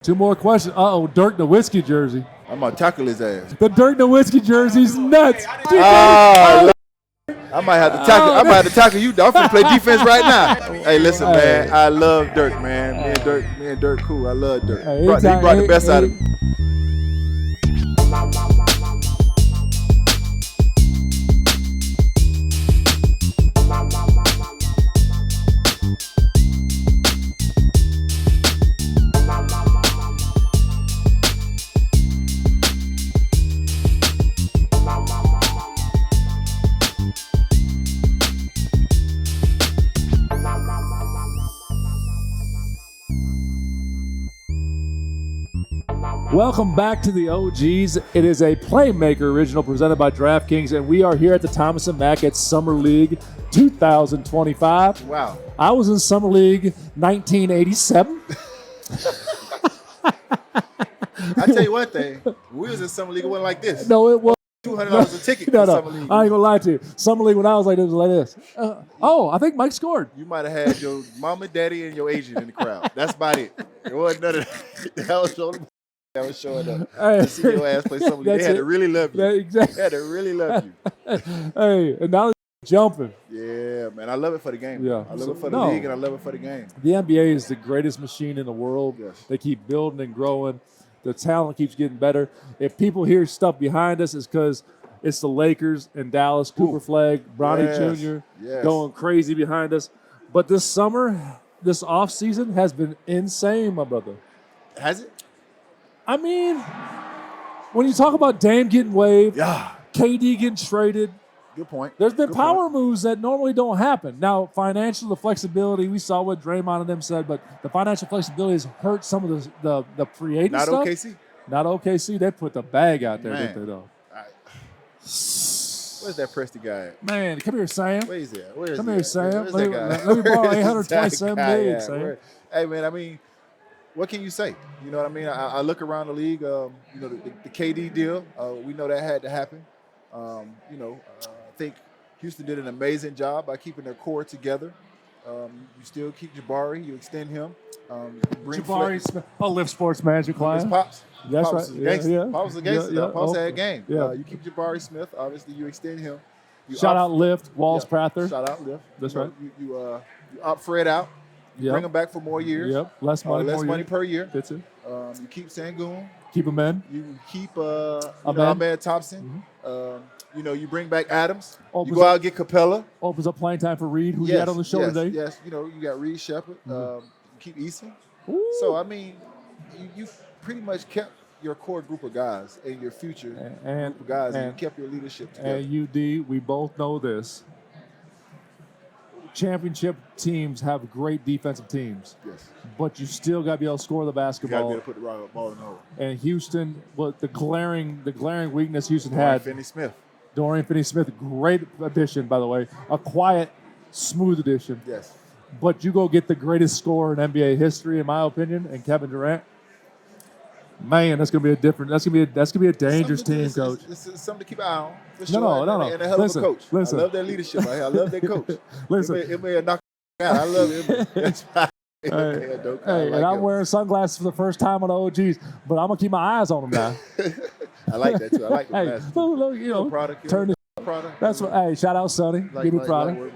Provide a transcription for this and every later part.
Two more questions. Uh-oh, Dirk Nowitzki jersey. I'm going to tackle his ass. The Dirk Nowitzki jersey's nuts. I might have to tackle you. I'm finna play defense right now. Hey, listen, man. I love Dirk, man. Me and Dirk cool. I love Dirk. He brought the best out of me. Welcome back to the OGs. It is a Playmaker original presented by DraftKings, and we are here at the Thomas & Mack at Summer League 2025. Wow. I was in Summer League 1987. I tell you one thing. We was in Summer League, it wasn't like this. No, it was. $200 a ticket for Summer League. I ain't gonna lie to you. Summer League when I was like this was like this. I think Mike scored. You might have had your mama, daddy, and your agent in the crowd. That's about it. There wasn't none of that. That was showing up. To see your ass play Summer League. They had to really love you. Exactly. They had to really love you. Hey, and now they're jumping. Yeah, man. I love it for the game. Yeah. I love it for the league, and I love it for the game. The NBA is the greatest machine in the world. Yes. They keep building and growing. The talent keeps getting better. If people hear stuff behind us, it's because it's the Lakers and Dallas, Cooper Flag, Bronny Jr. going crazy behind us. But this summer, this offseason has been insane, my brother. Has it? I mean, when you talk about Dame getting waived, Yeah. KD getting traded, Good point. there's been power moves that normally don't happen. Now, the flexibility, we saw what Draymond and them said, but the financial flexibility has hurt some of the free agent Not stuff. OKC? Not OKC. They put the bag out there, Man. didn't they, though? Where's that Preston guy at? Man, come here, Sam. Where is that? Come here, Sam. Where's Let that guy? me borrow Where's that $827 guy million, at? Sam. Hey, man, I mean, what can you say? You know what I mean? I look around the league, the KD deal, we know that had to happen. I think Houston did an amazing job by keeping their core together. You still keep Jabari, you extend him. Jabari Smith, Lift Sports Manager class. Pops. That's Pops right. was a gangster. Yeah. Pops was a gangster. Yeah, Pops had game. Yeah. You keep Jabari Smith. Obviously, you extend him. Shout out Lift, Walls Prather. Shout out Lift. That's right. You opt Fred out. Yep. Bring him back for more years. Yep. Less money per year. Fits it. You keep Sangoon. Keep him in. You keep Ahmed Thompson. Mm-hmm. You bring back Adams. You go out and get Capella. Opens up playing time for Reed, who you had on the show today. Yes. You got Reed Shepard. Mm-hmm. You keep Easton. Ooh. So, I mean, you've pretty much kept your core group of guys and your future group of guys, and you kept your leadership together. And UD, we both know this. Championship teams have great defensive teams. Yes. But you still got to be able to score the basketball. You got to be able to put the ball in the hole. And Houston, the glaring weakness Houston had. Dorian Finney-Smith, great addition, by the way. A quiet, smooth addition. Yes. But you go get the greatest scorer in NBA history, in my opinion, and Kevin Durant. Man, that's gonna be a dangerous team, Coach. It's something to keep an eye on. For sure. No. And a hell of a coach. I love their leadership. I love their coach. It may knock out. I love him. That's fine. I'm wearing sunglasses for the first time on the OGs, but I'm gonna keep my eyes on them now. I like that too. I like the glasses. Look, turn this. Product. That's what. Hey, shout out Sonny. Give me product. Give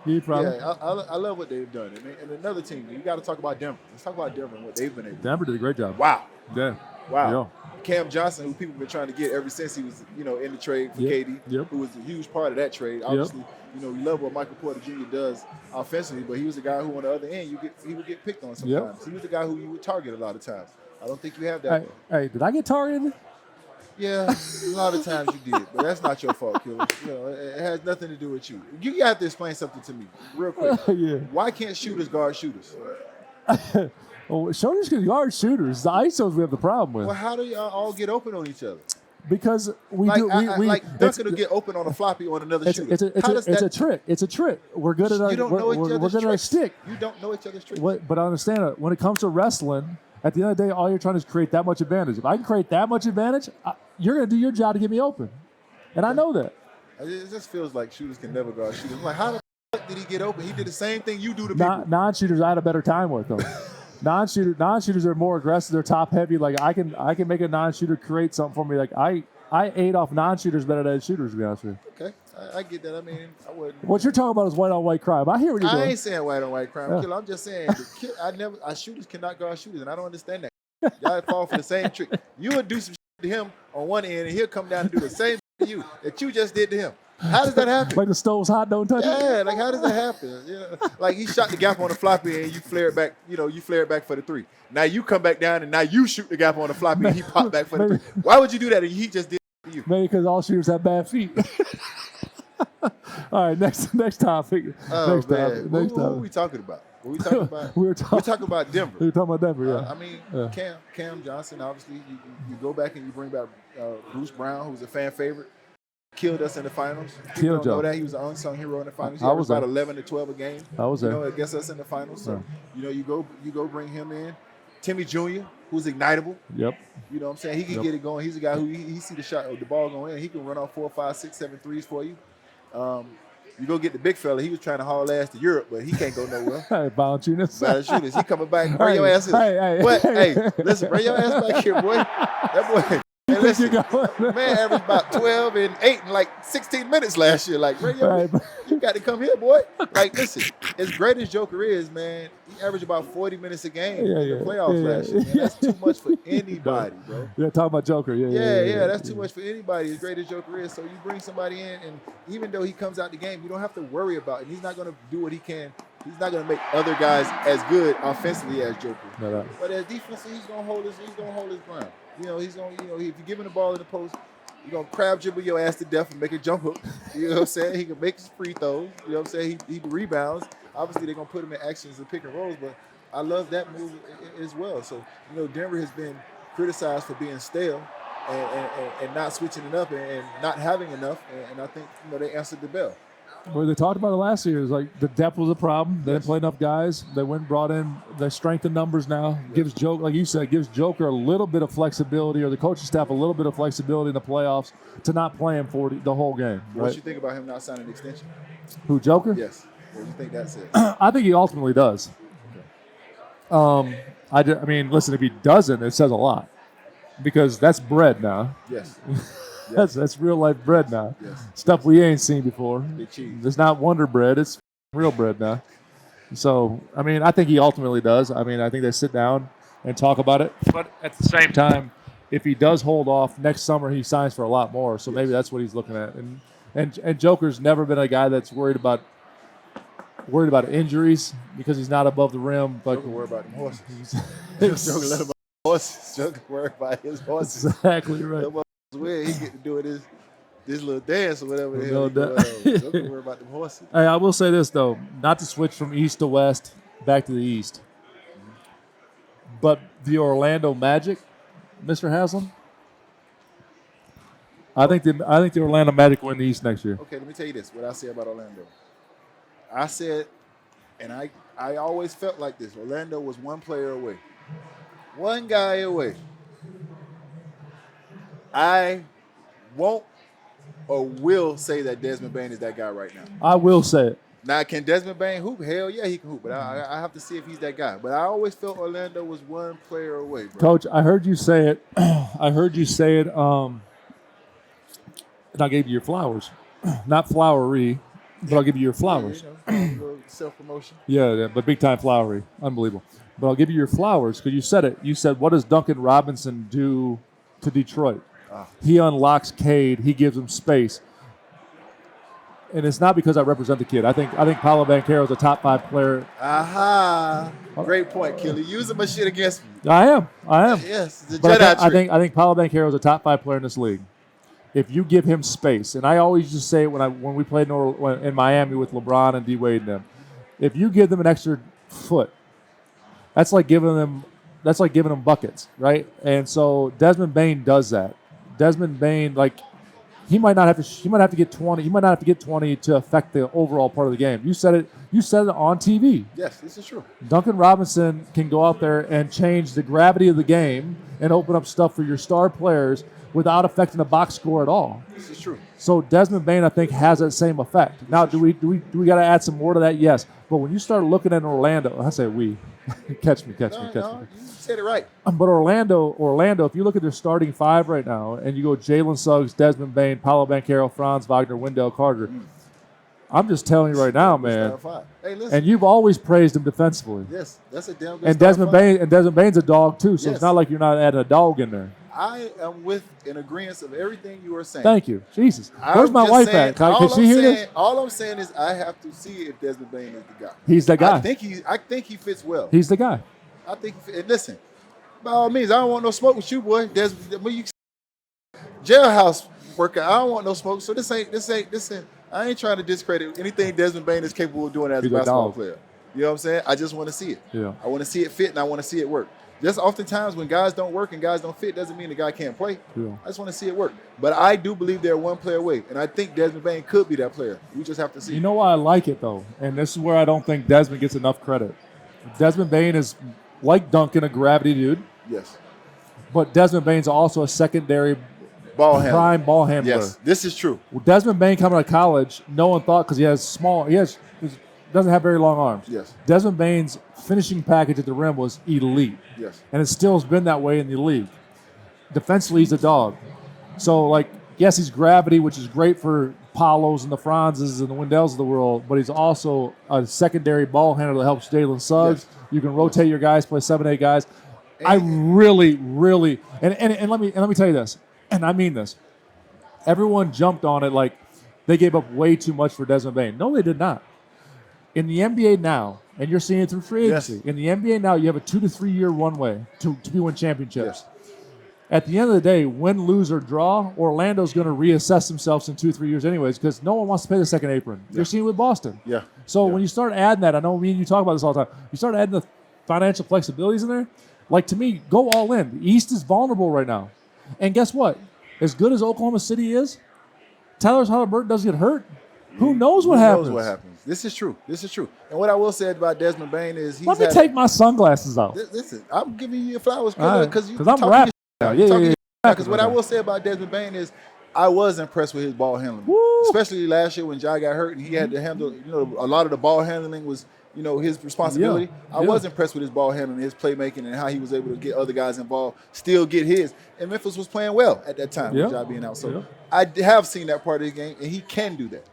me product. Yeah, I love what they've done. And another team, you got to talk about Denver. Let's talk about Denver and what they've been able to do. Denver did a great job. Wow. Yeah. Wow. Yeah. Cam Johnson, who people have been trying to get ever since he was, in the trade for KD, who was a huge part of that trade. Obviously, we love what Michael Porter Jr. does offensively, but he was the guy who on the other end he would get picked on sometimes. He was the guy who you would target a lot of times. I don't think you have that. Hey, did I get targeted? Yeah, a lot of times you did, but that's not your fault, Killer. It has nothing to do with you. You got to explain something to me real quick. Why can't shooters guard shooters? Shooters can guard shooters. The ISOs we have the problem with. Well, how do y'all all get open on each other? Because Duncan will get open on a floppy on another shooter. It's a trick. It's a trick. We're good at our. We're good at our stick. You don't know each other's tricks. But I understand it. When it comes to wrestling, at the end of the day, all you're trying to is create that much advantage. If I can create that much advantage, you're going to do your job to get me open. And I know that. It just feels like shooters can never guard shooters. Like, how the fuck did he get open? He did the same thing you do to people. Non-shooters, I had a better time with them. Non-shooters are more aggressive. They're top heavy. Like I can make a non-shooter create something for me. Like I ate off non-shooters better than shooters, to be honest with you. Okay, I get that. I mean, I wouldn't. What you're talking about is white on white crime. I hear what you're doing. I ain't saying white on white crime, Killer. I'm just saying our shooters cannot guard shooters, and I don't understand that. Y'all fall for the same trick. You would do some shit to him on one end, and he'll come down and do the same to you that you just did to him. How does that happen? Like the stove's hot, don't touch it? Yeah, like how does that happen? Like he shot the gap on the floppy and you flare it back, you flare it back for the 3. Now you come back down and now you shoot the gap on the floppy and he popped back for the 3. Why would you do that? And he just did it to you. Maybe because all shooters have bad feet. All right, next topic. Oh, next man. Topic. Who are we talking about? We're talking about Denver. We're talking about Denver, yeah. I mean, Cam Johnson, obviously, you go back and you bring back Bruce Brown, who's a fan favorite. Killed us in the finals. People don't know that. He was an unsung hero in the finals. He was about 11 to 12 a game. I was there. Against us in the finals. So, you go bring him in. Timmy Jr., who's ignitable. Yep. You know what I'm saying? He can get it going. He's a guy who he see the ball going in. He can run off 4, 5, 6, 7 threes for you. You go get the big fella. He was trying to haul ass to Europe, but he can't go nowhere. Hey, Valanciunas. He coming back. Bring your ass here. Listen, bring your ass back here, boy. That boy. Hey, listen, man averaged about 12 and 8 in like 16 minutes last year. Like, you got to come here, boy. Like, listen, as great as Joker is, man, he averaged about 40 minutes a game in the playoffs last year, man. That's too much for anybody, bro. Yeah, talking about Joker. Yeah, that's too much for anybody, as great as Joker is. So you bring somebody in, and even though he comes out the game, you don't have to worry about it. He's not going to do what he can. He's not going to make other guys as good offensively as Joker. No. But as defensively, he's going to hold his ground. He's going to, if you give him the ball in the post, you're going to crab dribble your ass to death and make a jump hook. You know what I'm saying? He can make his free throws. You know what I'm saying? He rebounds. Obviously, they're going to put him in actions and pick and rolls, but I love that move as well. So, Denver has been criticized for being stale and not switching it up and not having enough, and I think, they answered the bell. Well, they talked about it last year. It was like the depth was a problem. They didn't play enough guys. They went and brought in. They strengthened numbers now. Gives Joker, like you said, gives Joker a little bit of flexibility, or the coaching staff a little bit of flexibility in the playoffs to not play him for the whole game. Right? What do you think about him not signing an extension? Who, Joker? Yes. What do you think that says? I think he ultimately does. Okay. I mean, listen, if he doesn't, it says a lot because that's bread now. Yes. That's real life bread now. Yes. Stuff we ain't seen before. Big cheese. It's not Wonder Bread. It's real bread now. So, I mean, I think he ultimately does. I mean, I think they sit down and talk about it. But at the same time, if he does hold off, next summer he signs for a lot more. So maybe that's what he's looking at. And Joker's never been a guy that's worried about injuries because he's not above the rim. But Joker worried about them horses. Joker let him about horses. Joker worried about his horses. Exactly right. Where he get to do this little dance or whatever the hell. Don't worry about them horses. Hey, I will say this though, not to switch from east to west, back to the east, but the Orlando Magic, Mr. Haslam. I think the Orlando Magic win the East next year. Okay, let me tell you this. What I say about Orlando. I said, and I always felt like this. Orlando was one player away, one guy away. I won't or will say that Desmond Bane is that guy right now. I will say it. Now, can Desmond Bane hoop? Hell yeah, he can hoop. But I have to see if he's that guy. But I always felt Orlando was one player away, bro. Coach, I heard you say it. And I gave you your flowers. Not flowery, but I'll give you your flowers. Yeah, a little self-promotion. Yeah, but big-time flowery. Unbelievable. But I'll give you your flowers because you said it. You said, what does Duncan Robinson do to Detroit? He unlocks Cade. He gives him space. And it's not because I represent the kid. I think Paolo Banchero is a top 5 player. Aha. Great point, Kelly. Using my shit against me. I am. Yes, the but Jedi trick. I think Paolo Banchero is a top 5 player in this league. If you give him space, and I always just say it when we played in Miami with LeBron and D Wade and them, if you give them an extra foot, that's like giving them buckets, right? And so Desmond Bane does that. Desmond Bane, he might not have to get 20. He might not have to get 20 to affect the overall part of the game. You said it on TV. Yes, this is true. Duncan Robinson can go out there and change the gravity of the game and open up stuff for your star players without affecting the box score at all. This is true. So Desmond Bane, I think, has that same effect. Now, do we got to add some more to that? Yes. But when you start looking at Orlando, I say we. catch me. You said it right. But Orlando, if you look at their starting five right now, and you go Jalen Suggs, Desmond Bane, Paolo Banchero, Franz Wagner, Wendell Carter, I'm just telling you right now, man. Hey, listen. And you've always praised him defensively. Yes, that's a damn good. And Desmond Bane's a dog too, so it's not like you're not adding a dog in there. I am in agreement of everything you are saying. Thank you. Jesus. Where's my wife at? Can she hear this? All I'm saying is I have to see if Desmond Bane is the guy. He's the guy. I think he fits well. He's the guy. I think and listen, by all means, I don't want no smoke with you, boy. When you jailhouse worker, I don't want no smoke. So this ain't. I ain't trying to discredit anything Desmond Bane is capable of doing as a basketball player. You know what I'm saying? I just want to see it. Yeah. I want to see it fit, and I want to see it work. Just oftentimes when guys don't work and guys don't fit doesn't mean the guy can't play. Yeah. I just want to see it work. But I do believe they're one player away, and I think Desmond Bane could be that player. We just have to see. You know why I like it, though? And this is where I don't think Desmond gets enough credit. Desmond Bane is, like Duncan, a gravity dude. Yes. But Desmond Bane's also a secondary prime ball handler. Yes, this is true. Well, Desmond Bane coming out of college, no one thought because he doesn't have very long arms. Yes. Desmond Bane's finishing package at the rim was elite. Yes. And it still has been that way in the league. Defensively, he's a dog. So, yes, he's gravity, which is great for Paulos and the Franzes and the Wendells of the world, but he's also a secondary ball handler that helps Jalen Suggs. Yes. You can rotate your guys, play 7-8 guys. I really, really, and let me tell you this, and I mean this. Everyone jumped on it like they gave up way too much for Desmond Bane. No, they did not. In the NBA now, and you're seeing it through free agency, in the NBA now, you have a 2 to 3 year runway to win championships. Yes. At the end of the day, win, lose, or draw, Orlando's going to reassess themselves in 2-3 years anyways because no one wants to pay the second apron. You're seeing it with Boston. Yeah. So when you start adding that, I know me and you talk about this all the time, you start adding the financial flexibilities in there, to me, go all in. The East is vulnerable right now. And guess what? As good as Oklahoma City is, Tyler Halliburton doesn't get hurt. Who knows what happens? Who knows what happens? This is true. And what I will say about Desmond Bane is Let me take my sunglasses off. Listen, I'm giving you your flowers because I'm rapping now. Yeah. Because what I will say about Desmond Bane is I was impressed with his ball handling. Woo. Especially last year when Ja got hurt and he had to handle, a lot of the ball handling was, his responsibility. I was impressed with his ball handling, his playmaking, and how he was able to get other guys involved, still get his. And Memphis was playing well at that time with Ja being out. So I have seen that part of the game, and he can do that.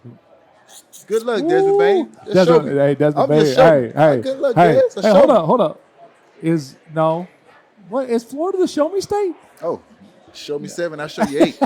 Good luck, Desmond Bane. Desmond Bane. Hey. Good luck, Des. Hold up. Is Florida the show me state? Oh, show me 7, I'll show you 8.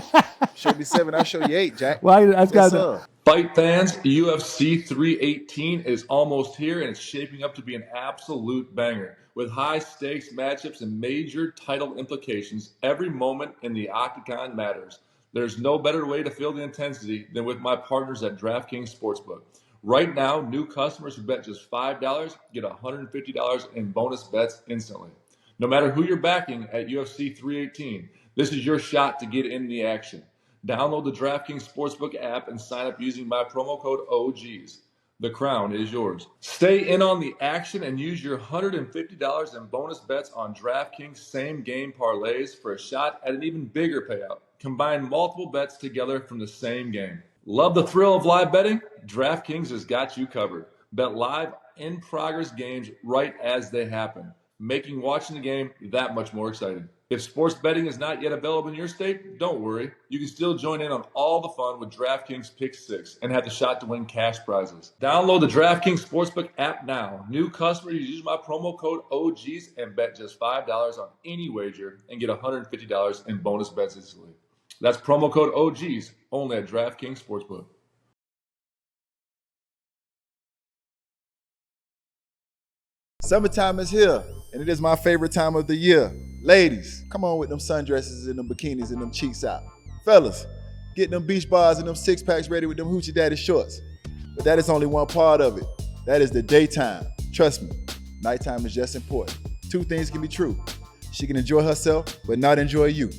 Show me 7, I'll show you 8, Jack. Well, I've got to. Fight fans, UFC 318 is almost here, and it's shaping up to be an absolute banger. With high-stakes matchups and major title implications, every moment in the octagon matters. There's no better way to feel the intensity than with my partners at DraftKings Sportsbook. Right now, new customers who bet just $5 get $150 in bonus bets instantly. No matter who you're backing at UFC 318, this is your shot to get in the action. Download the DraftKings Sportsbook app and sign up using my promo code OGs. The crown is yours. Stay in on the action and use your $150 in bonus bets on DraftKings same-game parlays for a shot at an even bigger payout. Combine multiple bets together from the same game. Love the thrill of live betting? DraftKings has got you covered. Bet live in-progress games right as they happen, making watching the game that much more exciting. If sports betting is not yet available in your state, don't worry. You can still join in on all the fun with DraftKings Pick 6 and have the shot to win cash prizes. Download the DraftKings Sportsbook app now. New customers use my promo code OGs and bet just $5 on any wager and get $150 in bonus bets instantly. That's promo code OGs only at DraftKings Sportsbook. Summertime is here, and it is my favorite time of the year. Ladies, come on with them sundresses and them bikinis and them cheeks out. Fellas, get them beach bars and them six-packs ready with them hoochie daddy shorts. But that is only one part of it. That is the daytime. Trust me, nighttime is just important. 2 things can be true. She can enjoy herself, but not enjoy you.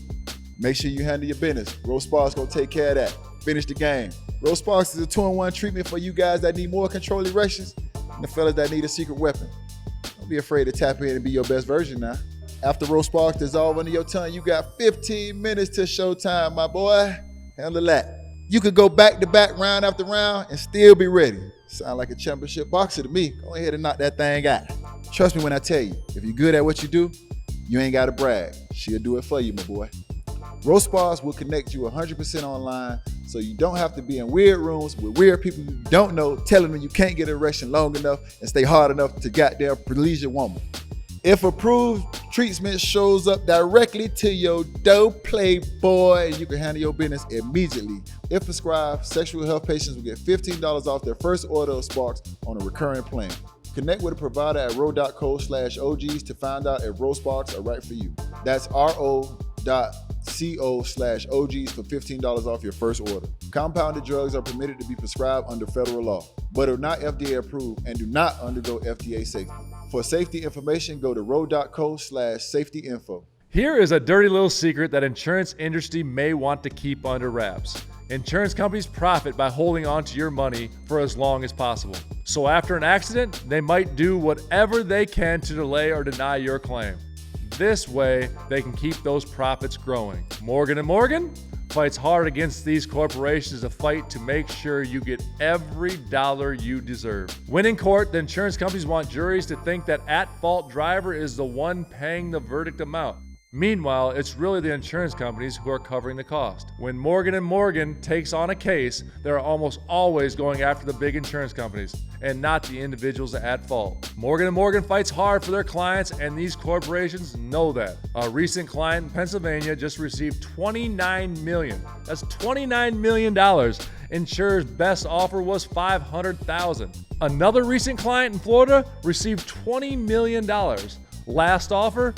Make sure you handle your business. Rose Sparks gonna take care of that. Finish the game. Rose Sparks is a 2-in-1 treatment for you guys that need more control erections and the fellas that need a secret weapon. Don't be afraid to tap in and be your best version now. After Rose Sparks dissolve under your tongue, you got 15 minutes to showtime, my boy. Handle that. You could go back to back, round after round, and still be ready. Sound like a championship boxer to me. Go ahead and knock that thing out. Trust me when I tell you, if you're good at what you do, you ain't got to brag. She'll do it for you, my boy. Roast Bars will connect you 100% online, so you don't have to be in weird rooms with weird people you don't know, telling them you can't get an erection long enough and stay hard enough to goddamn please your woman. If approved treatment shows up directly to your door, playboy, you can handle your business immediately. If prescribed, sexual health patients will get $15 off their first order of Sparks on a recurring plan. Connect with a provider at ro.co/OGs to find out if Roast Sparks are right for you. That's ro.co/OGs for $15 off your first order. Compounded drugs are permitted to be prescribed under federal law, but are not FDA approved and do not undergo FDA safety. For safety information, go to ro.co/safety-info. Here is a dirty little secret that insurance industry may want to keep under wraps. Insurance companies profit by holding on to your money for as long as possible. So after an accident, they might do whatever they can to delay or deny your claim. This way, they can keep those profits growing. Morgan & Morgan fights hard against these corporations to fight to make sure you get every dollar you deserve. When in court, the insurance companies want juries to think that at-fault driver is the one paying the verdict amount. Meanwhile, it's really the insurance companies who are covering the cost. When Morgan & Morgan takes on a case, they're almost always going after the big insurance companies and not the individuals at fault. Morgan & Morgan fights hard for their clients, and these corporations know that. A recent client in Pennsylvania just received $29 million. That's $29 million. Insurer's best offer was $500,000. Another recent client in Florida received $20 million. Last offer,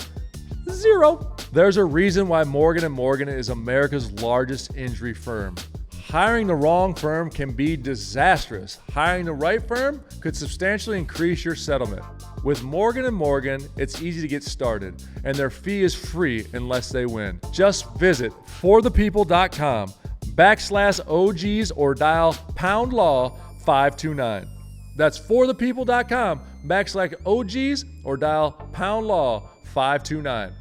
$0. There's a reason why Morgan & Morgan is America's largest injury firm. Hiring the wrong firm can be disastrous. Hiring the right firm could substantially increase your settlement. With Morgan & Morgan, it's easy to get started, and their fee is free unless they win. Just visit forthepeople.com/OGs or dial #law 529. That's forthepeople.com/OGs or dial #law 529.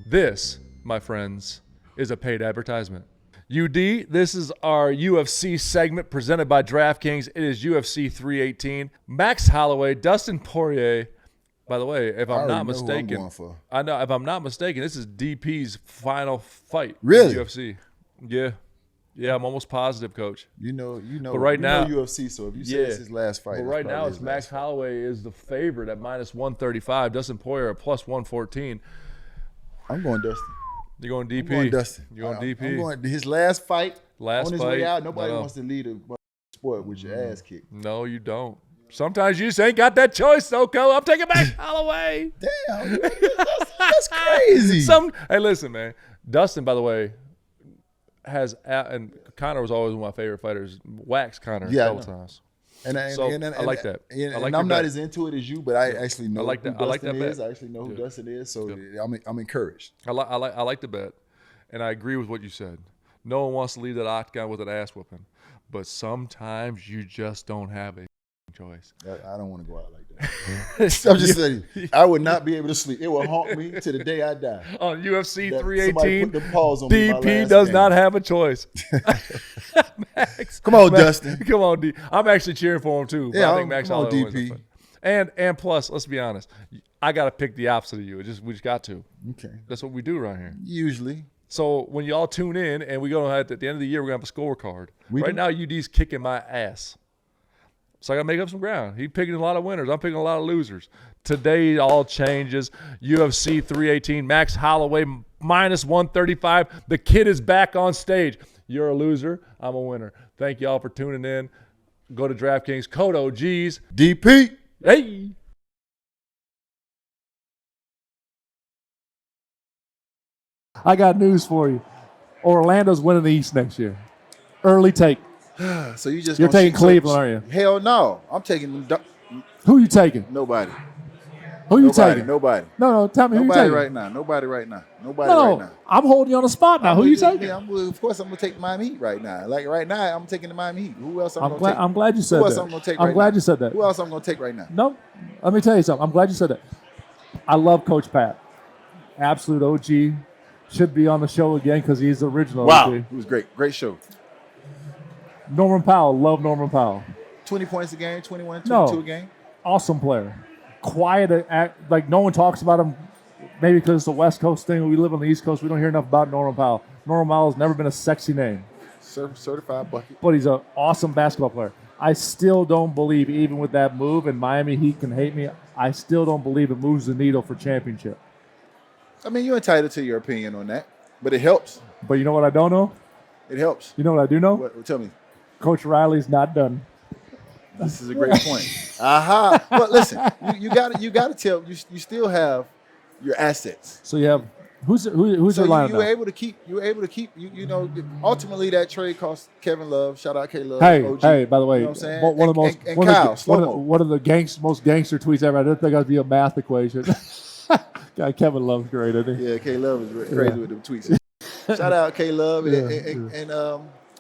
This, my friends, is a paid advertisement. UD, this is our UFC segment presented by DraftKings. It is UFC 318. Max Holloway, Dustin Poirier. By the way, if I'm not mistaken, I know if I'm not mistaken, this is DP's final fight. Really? In UFC. Yeah. Yeah, I'm almost positive, Coach. You know. But right now, UFC. So if you say it's his last fight, but right now it's Max Holloway is the favorite at -135. Dustin Poirier at +114. I'm going Dustin. You're going DP. I'm going Dustin. You're going DP. I'm going his last fight. Last on his fight. way out. Nobody wants to lead a sport with your ass kicked. No, you don't. Sometimes you just ain't got that choice, though, Co. I'm taking Max Holloway. Damn, that's crazy. Hey, listen, man. Dustin, by the way, has and Conor was always one of my favorite fighters. Waxed Conor a couple times. And I like that. And I'm not as into it as you, but I actually know who Dustin is. Bet. I actually know who Dustin is, so I'm encouraged. I like the bet, and I agree with what you said. No one wants to leave that octagon with an ass whooping, but sometimes you just don't have a choice. I don't want to go out like that. I'm just saying, I would not be able to sleep. It will haunt me to the day I die. On UFC 318, put the pause on DP does not have a choice. Max, come on, Dustin. Come on, D. I'm actually cheering for him too. Yeah, I think Max Holloway wins. DP. And plus, let's be honest, I got to pick the opposite of you. We just got to. Okay. That's what we do around here. Usually. So when y'all tune in and we go at the end of the year, we're gonna have a scorecard. Right now, UD's kicking my ass. So I got to make up some ground. He's picking a lot of winners. I'm picking a lot of losers. Today, all changes. UFC 318, Max Holloway, -135. The kid is back on stage. You're a loser. I'm a winner. Thank you all for tuning in. Go to DraftKings, code OGs. DP. Hey. I got news for you. Orlando's winning the East next year. Early take. So you're taking Cleveland, aren't you? Hell no. I'm taking Who you taking? nobody. Who you taking? Nobody. No, tell me who you taking. Nobody right now. No, I'm holding you on the spot now. Who you taking? Of course, I'm going to take Miami Heat right now. Like right now, I'm taking the Miami Heat. Who else I'm going to take? I'm glad you said that. Who else I'm going to take right now? I'm glad you said that. Who else I'm going to take right now? No, let me tell you something. I'm glad you said that. I love Coach Pat. Absolute OG. Should be on the show again because he's the original OG. It was great. Great show. Norman Powell. Love Norman Powell. 20 points a game, 21, 22 a game. Awesome player. Quiet, like no one talks about him. Maybe because it's a West Coast thing. We live on the East Coast. We don't hear enough about Norman Powell. Norman Powell's never been a sexy name. Certified bucket. But he's an awesome basketball player. I still don't believe, even with that move, and Miami Heat can hate me, I still don't believe it moves the needle for championship. I mean, you're entitled to your opinion on that, but it helps. But you know what I don't know? It helps. You know what I do know? What, tell me. Coach Riley's not done. This is a great point. Aha. But listen, you got to tell, you still have your assets. So you have, who's your lineup you were able to keep, ultimately that trade cost Kevin Love. Shout out K Love. Hey, by the way, you know what I'm saying? one of the most, and Kyle, one of the most gangster tweets ever. I didn't think I'd be a math equation. God, Kevin Love's great, isn't he? Yeah, K Love is crazy with them tweets. Shout out K Love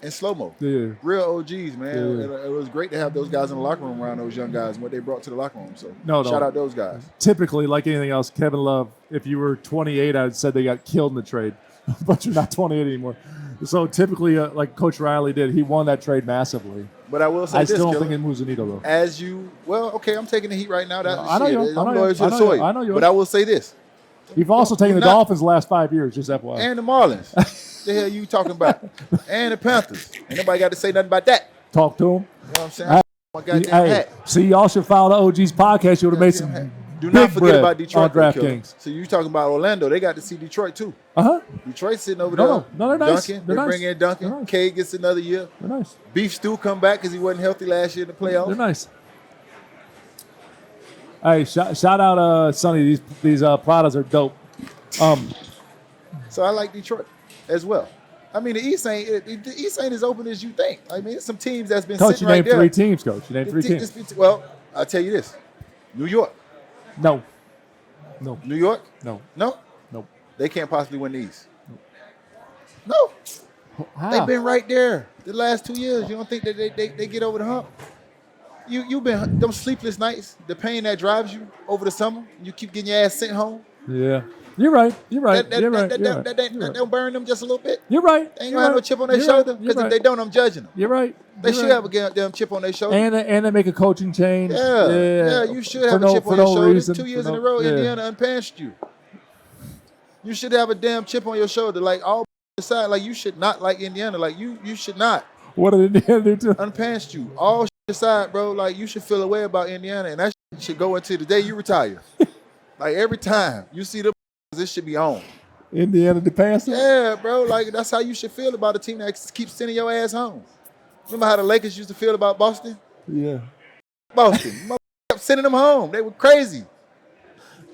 and Slow Mo. Yeah. Real OGs, man. Yeah. It was great to have those guys in the locker room around those young guys and what they brought to the locker room. So shout out those guys. Typically, like anything else, Kevin Love, if you were 28, I'd said they got killed in the trade. But you're not 28 anymore. So typically, like Coach Riley did, he won that trade massively. But I will say I still don't think it moves the needle, though. I'm taking the Heat right now. I know you. But I will say this. You've also taken the Dolphins the last 5 years, just FYI. And the Marlins. The hell you talking about? And the Panthers. Ain't nobody got to say nothing about that. Talk to them. You know what I'm saying? My goddamn hat. See, y'all should follow the OG's podcast. You would have made some Do not forget about Detroit. DraftKings. So you talking about Orlando. They got to see Detroit, too. Detroit sitting over there. No, they're nice. Duncan. They bring in Duncan. Cade gets another year. They're nice. Beef Stew come back because he wasn't healthy last year in the playoffs. They're nice. Hey, shout out Sonny. These products are dope. So I like Detroit as well. I mean, the East ain't as open as you think. I mean, there's some teams that's been Coach, sitting right there. Coach, you named 3 teams, Coach. You named 3 teams. Well, I'll tell you this. New York. No. New York? No. They can't possibly win the East. No. How? They've been right there the last 2 years. You don't think that they get over the hump? You've been them sleepless nights, the pain that drives you over the summer. You keep getting your ass sent home. Yeah. You're right. That don't burn them just a little bit. You're right. They ain't gonna have no chip on their shoulder because if they don't, I'm judging them. You're right. They should have a damn chip on their shoulder. And they make a coaching change. Yeah. You should have a chip on your shoulder. 2 years in a row, Indiana unpanched you. You should have a damn chip on your shoulder, like all aside. Like you should not like Indiana. Like you should not. What did Indiana do to unpanched you? All aside, bro. Like you should feel a way about Indiana, and that should go into the day you retire. Like every time you see them. This should be on. Indiana the pants? Yeah, bro. Like that's how you should feel about a team that keeps sending your ass home. Remember how the Lakers used to feel about Boston? Yeah. Boston. Kept sending them home. They were crazy.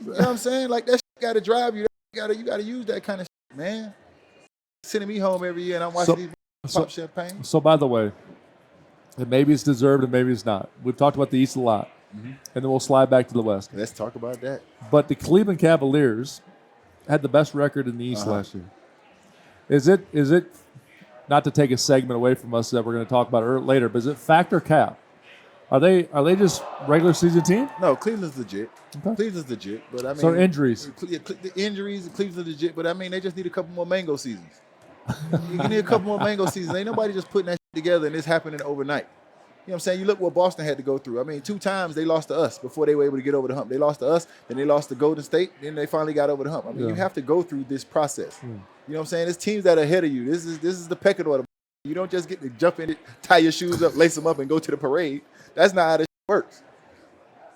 You know what I'm saying? Like that shit gotta drive you. You gotta use that kind of shit, man. Sending me home every year and I'm watching these pop champagne. So by the way, and maybe it's deserved and maybe it's not. We've talked about the East a lot. And then we'll slide back to the West. Let's talk about that. But the Cleveland Cavaliers had the best record in the East last year. Is it not to take a segment away from us that we're going to talk about later, but is it fact or cap? Are they just regular season team? No, Cleveland's legit. Okay. Cleveland's legit, but I mean, so injuries. The injuries, Cleveland's legit, but I mean, they just need a couple more mango seasons. You need a couple more mango seasons. Ain't nobody just putting that shit together and it's happening overnight. You know what I'm saying? You look what Boston had to go through. I mean, 2 times they lost to us before they were able to get over the hump. They lost to us, then they lost to Golden State, then they finally got over the hump. I mean, you have to go through this process. You know what I'm saying? There's teams that are ahead of you. This is the pecking order. You don't just get to jump in it, tie your shoes up, lace them up, and go to the parade. That's not how this works.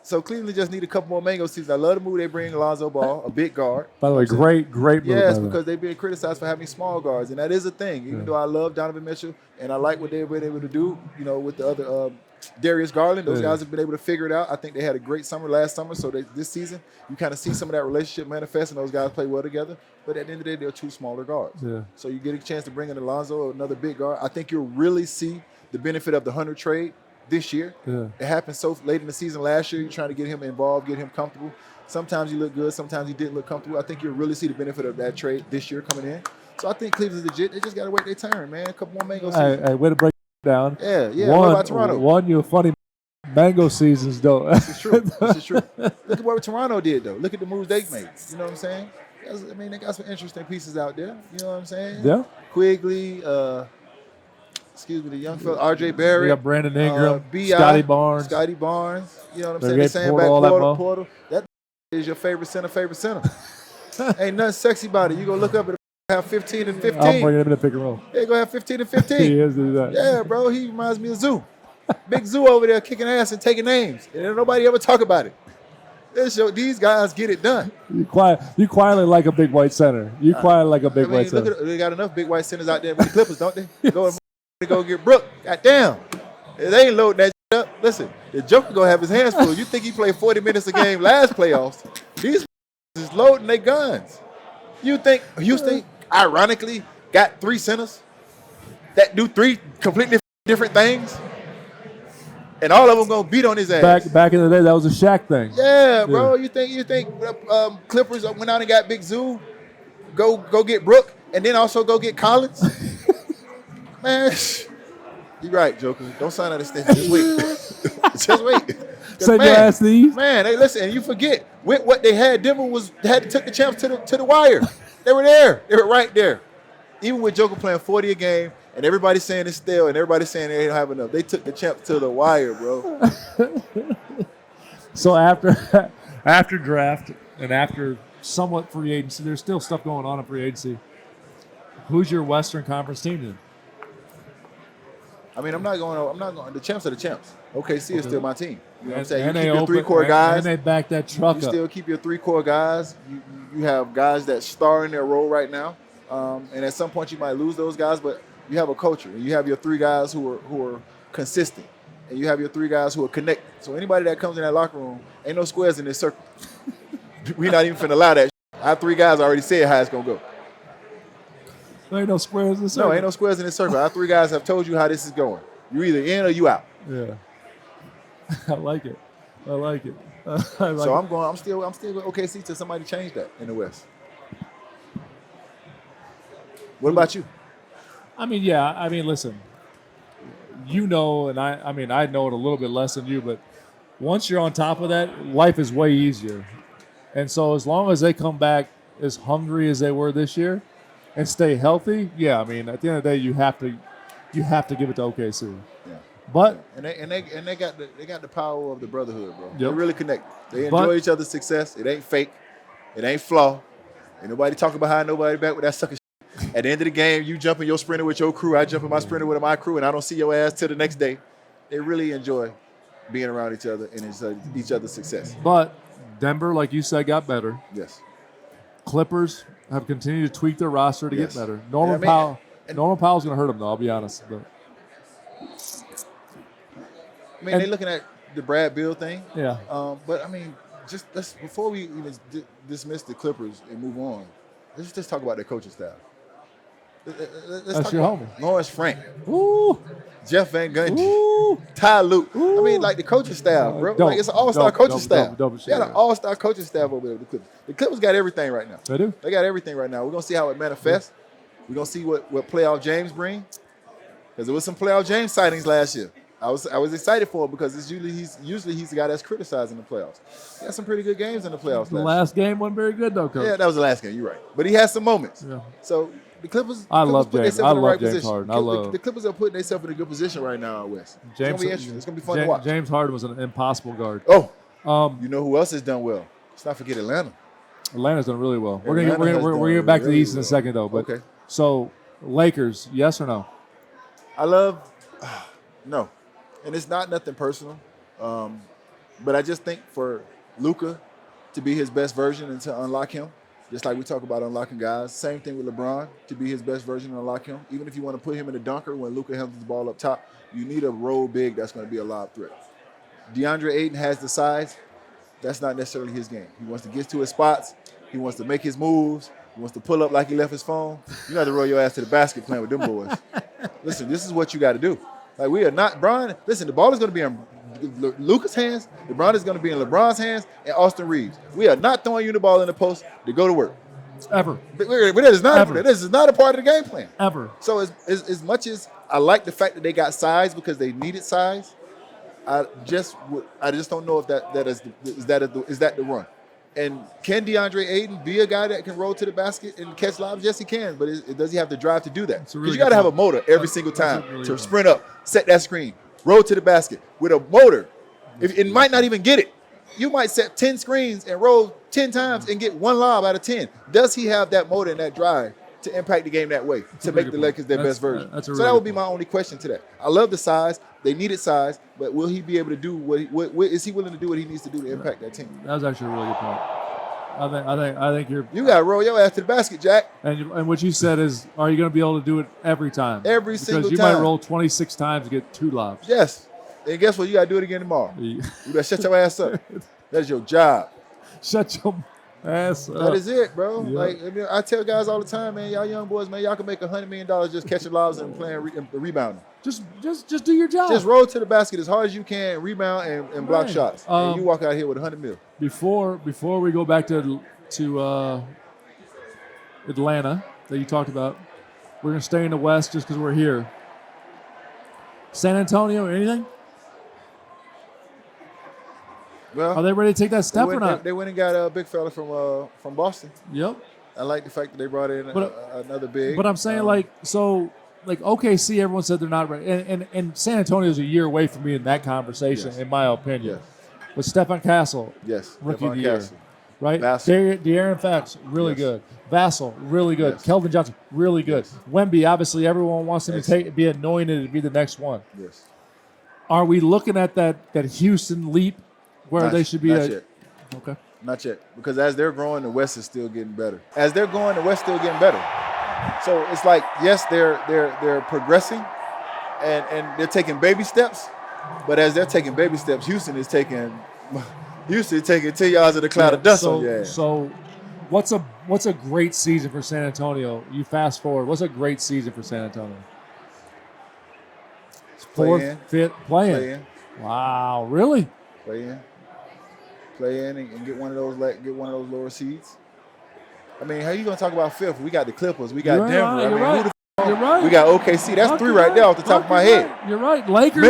So Cleveland just need a couple more mango seasons. I love the move they bring Alonzo Ball, a big guard. By the way, great move. Yes, because they've been criticized for having small guards, and that is a thing. Even though I love Donovan Mitchell and I like what they've been able to do, with the other Darius Garland, those guys have been able to figure it out. I think they had a great summer last summer, so this season you kind of see some of that relationship manifest, and those guys play well together. But at the end of the day, they're 2 smaller guards. Yeah. So you get a chance to bring in Alonzo, another big guard. I think you'll really see the benefit of the Hunter trade this year. Yeah. It happened so late in the season last year. You're trying to get him involved, get him comfortable. Sometimes he looked good, sometimes he didn't look comfortable. I think you'll really see the benefit of that trade this year coming in. So I think Cleveland's legit. They just got to wait their turn, man. A couple more mango seasons. Hey, way to break it down. Yeah. What about Toronto? One, you funny mango seasons, though. This is true. Look at what Toronto did, though. Look at the moves they made. You know what I'm saying? They got some interesting pieces out there. You know what I'm saying? Yeah. Quigley, excuse me, the young fella, R.J. Barrett. We got Brandon Ingram, B.I., Scotty Barnes. You know what I'm saying? The same Portal, back Portal. That is your favorite center. Ain't nothing sexy about it. You go look up and have 15 and 15. I'm bringing him in the pick and roll. They go have 15 and 15. He is do that. Yeah, bro. He reminds me of Zoo. Big Zoo over there kicking ass and taking names. And nobody ever talk about it. These guys get it done. You quietly like a big white center. You quietly like a big white center. They got enough big white centers out there with the Clippers, don't they? Go get Brook. Goddamn. They ain't loading that shit up. Listen, the Joker gonna have his hands full. You think he played 40 minutes a game last playoffs? These is loading their guns. You think Houston, ironically, got 3 centers that do 3 completely different things? And all of them gonna beat on his ass. Back in the day, that was a Shaq thing. Yeah, bro. You think Clippers went out and got Big Zoo, go get Brook, and then also go get Collins? Man, you right, Joker. Don't sign that extension. Just wait. Just wait. Save your ass these. Man, hey, listen, and you forget with what they had. Denver had to took the champs to the wire. They were there. They were right there. Even with Joker playing 40 a game. And everybody's saying it's stale, and everybody's saying they don't have enough. They took the champ to the wire, bro. So after draft and after somewhat free agency, there's still stuff going on in free agency. Who's your Western Conference team then? I mean, I'm not going. The champs are the champs. OKC is still my team. You know what I'm saying? You keep your 3 core guys. And they back that truck up. You still keep your 3 core guys. You have guys that star in their role right now. And at some point you might lose those guys, but you have a culture, and you have your 3 guys who are consistent, and you have your 3 guys who are connected. So anybody that comes in that locker room, ain't no squares in this circle. We're not even finna allow that. Our 3 guys already said how it's gonna go. There ain't no squares in this circle. No, ain't no squares in this circle. Our 3 guys have told you how this is going. You either in or you out. Yeah, I like it. So I'm still with OKC till somebody change that in the West. What about you? I mean, listen, you know, and I know it a little bit less than you, but once you're on top of that, life is way easier. And so as long as they come back as hungry as they were this year and stay healthy, yeah, I mean, at the end of the day, you have to give it to OKC. Yeah. But they got the power of the brotherhood, bro. Yep. They really connect. They enjoy each other's success. It ain't fake. It ain't flaw. Ain't nobody talking behind nobody back with that sucker. At the end of the game, you jump in your sprinter with your crew. I jump in my sprinter with my crew, and I don't see your ass till the next day. They really enjoy being around each other and each other's success. But Denver, like you said, got better. Yes. Clippers have continued to tweak their roster to get better. Norman Powell's going to hurt them, though, I'll be honest. But they're looking at the Brad Beal thing. Yeah. But, I mean, before we even dismiss the Clippers and move on, let's just talk about their coaching staff. That's your homie. Lawrence Frank. Ooh. Jeff Van Gundy. Ooh. Ty Lue. Ooh. I mean, like the coaching staff, bro. Like it's an all-star coaching staff. They got an all-star coaching staff over there with the Clippers. The Clippers got everything right now. They do. They got everything right now. We're going to see how it manifests. We're going to see what playoff James bring. Because there was some playoff James sightings last year. I was excited for it because usually he's the guy that's criticized in the playoffs. He had some pretty good games in the playoffs. The last game wasn't very good, though, Coach. Yeah, that was the last game. You're right. But he had some moments. Yeah. So the Clippers. I love James. I love James position. Harden. The Clippers are putting themselves in a good position right now out west. It's going to be interesting. It's going to be fun to watch. James Harden was an impossible guard. Oh, you know who else has done well? Let's not forget Atlanta. Atlanta's done really well. We're gonna get back to the East in a second, though. But okay. So Lakers, yes or no? I love no, and it's not nothing personal, but I just think for Luka to be his best version and to unlock him, just like we talk about unlocking guys. Same thing with LeBron, to be his best version and unlock him. Even if you want to put him in a dunker when Luka handles the ball up top, you need a role big that's going to be a lob threat. DeAndre Ayton has the size. That's not necessarily his game. He wants to get to his spots. He wants to make his moves. He wants to pull up like he left his phone. You got to roll your ass to the basket playing with them boys. Listen, this is what you got to do. Like, we are not, Brian, listen, the ball is going to be in Luka's hands, LeBron is going to be in LeBron's hands, and Austin Reeves. We are not throwing you the ball in the post to go to work. Ever. But this is not a part of the game plan. Ever. So as much as I like the fact that they got size because they needed size, I just don't know if that is the run. And can DeAndre Ayton be a guy that can roll to the basket and catch lobs? Yes, he can. But does he have the drive to do that? Because you got to have a motor every single time to sprint up, set that screen, roll to the basket. With a motor, it might not even get it. You might set 10 screens and roll 10 times and get 1 lob out of 10. Does he have that motor and that drive to impact the game that way, to make the Lakers their best version? So that would be my only question to that. I love the size. They needed size, but will he be able to do what is he willing to do what he needs to do to impact that team? That was actually a really good point. I think you got to roll your ass to the basket, Jack. And what you said is, are you going to be able to do it every time? Every single time. Because you might roll 26 times to get 2 lobs. Yes. And guess what? You got to do it again tomorrow. You better shut your ass up. That's your job. Shut your ass up. That is it, bro. Yeah. Like, I mean, I tell guys all the time, man, y'all young boys, man, y'all can make $100 million just catching lobs and playing rebounding. Just do your job. Just roll to the basket as hard as you can, rebound and block shots. And you walk out here with $100 million. Before we go back to Atlanta that you talked about, we're going to stay in the West just because we're here. San Antonio, anything? Well, are they ready to take that step or not? They went and got a big fella from Boston. Yep. I like the fact that they brought in another big. But I'm saying OKC, everyone said they're not ready. And San Antonio's a year away from me in that conversation, in my opinion. Yes. But Stephen Castle, rookie of the year. Right? De'Aaron Fox, really good. Vassell, really good. Yes. Kelvin Johnson, really good. Wemby, obviously everyone wants him to be anointed to be the next one. Yes. Are we looking at that Houston leap where they should be not yet. Okay. Not yet. Because as they're growing, the West is still getting better. As they're going, the West is still getting better. So it's like, yes, they're progressing and they're taking baby steps. But as they're taking baby steps, Houston is taking 10 yards of the cloud of dust on your ass. So what's a great season for San Antonio? You fast forward. What's a great season for San Antonio? Fourth, fifth, playing. Wow, really? Play in and get one of those lower seeds. I mean, how you gonna talk about fifth? We got the Clippers, we got Denver. You're right. We got OKC. That's 3 right there off the top of my head. You're right. Lakers.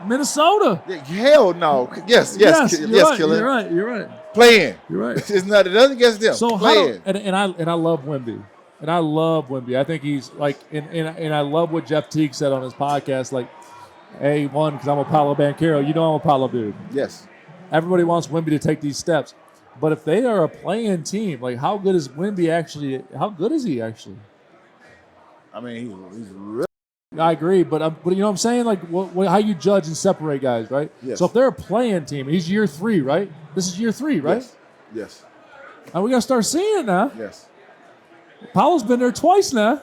Minnesota. Yeah, hell no. Yes, Killer. You're right. Play in. You're right. It's not. It doesn't against them. So play in. And I love Wemby. And I love Wemby. I think he's like, and I love what Jeff Teague said on his podcast. Like, hey, one, because I'm a Paolo Banchero. You know I'm a Paolo dude. Yes. Everybody wants Wemby to take these steps. But if they are a playing team, like how good is Wemby actually? How good is he actually? I mean, he's really. I agree, but you know what I'm saying? Like how you judge and separate guys, right? Yes. So if they're a playing team, he's year 3, right? This is year 3, right? Yes. And we got to start seeing it now. Yes. Paolo's been there twice now.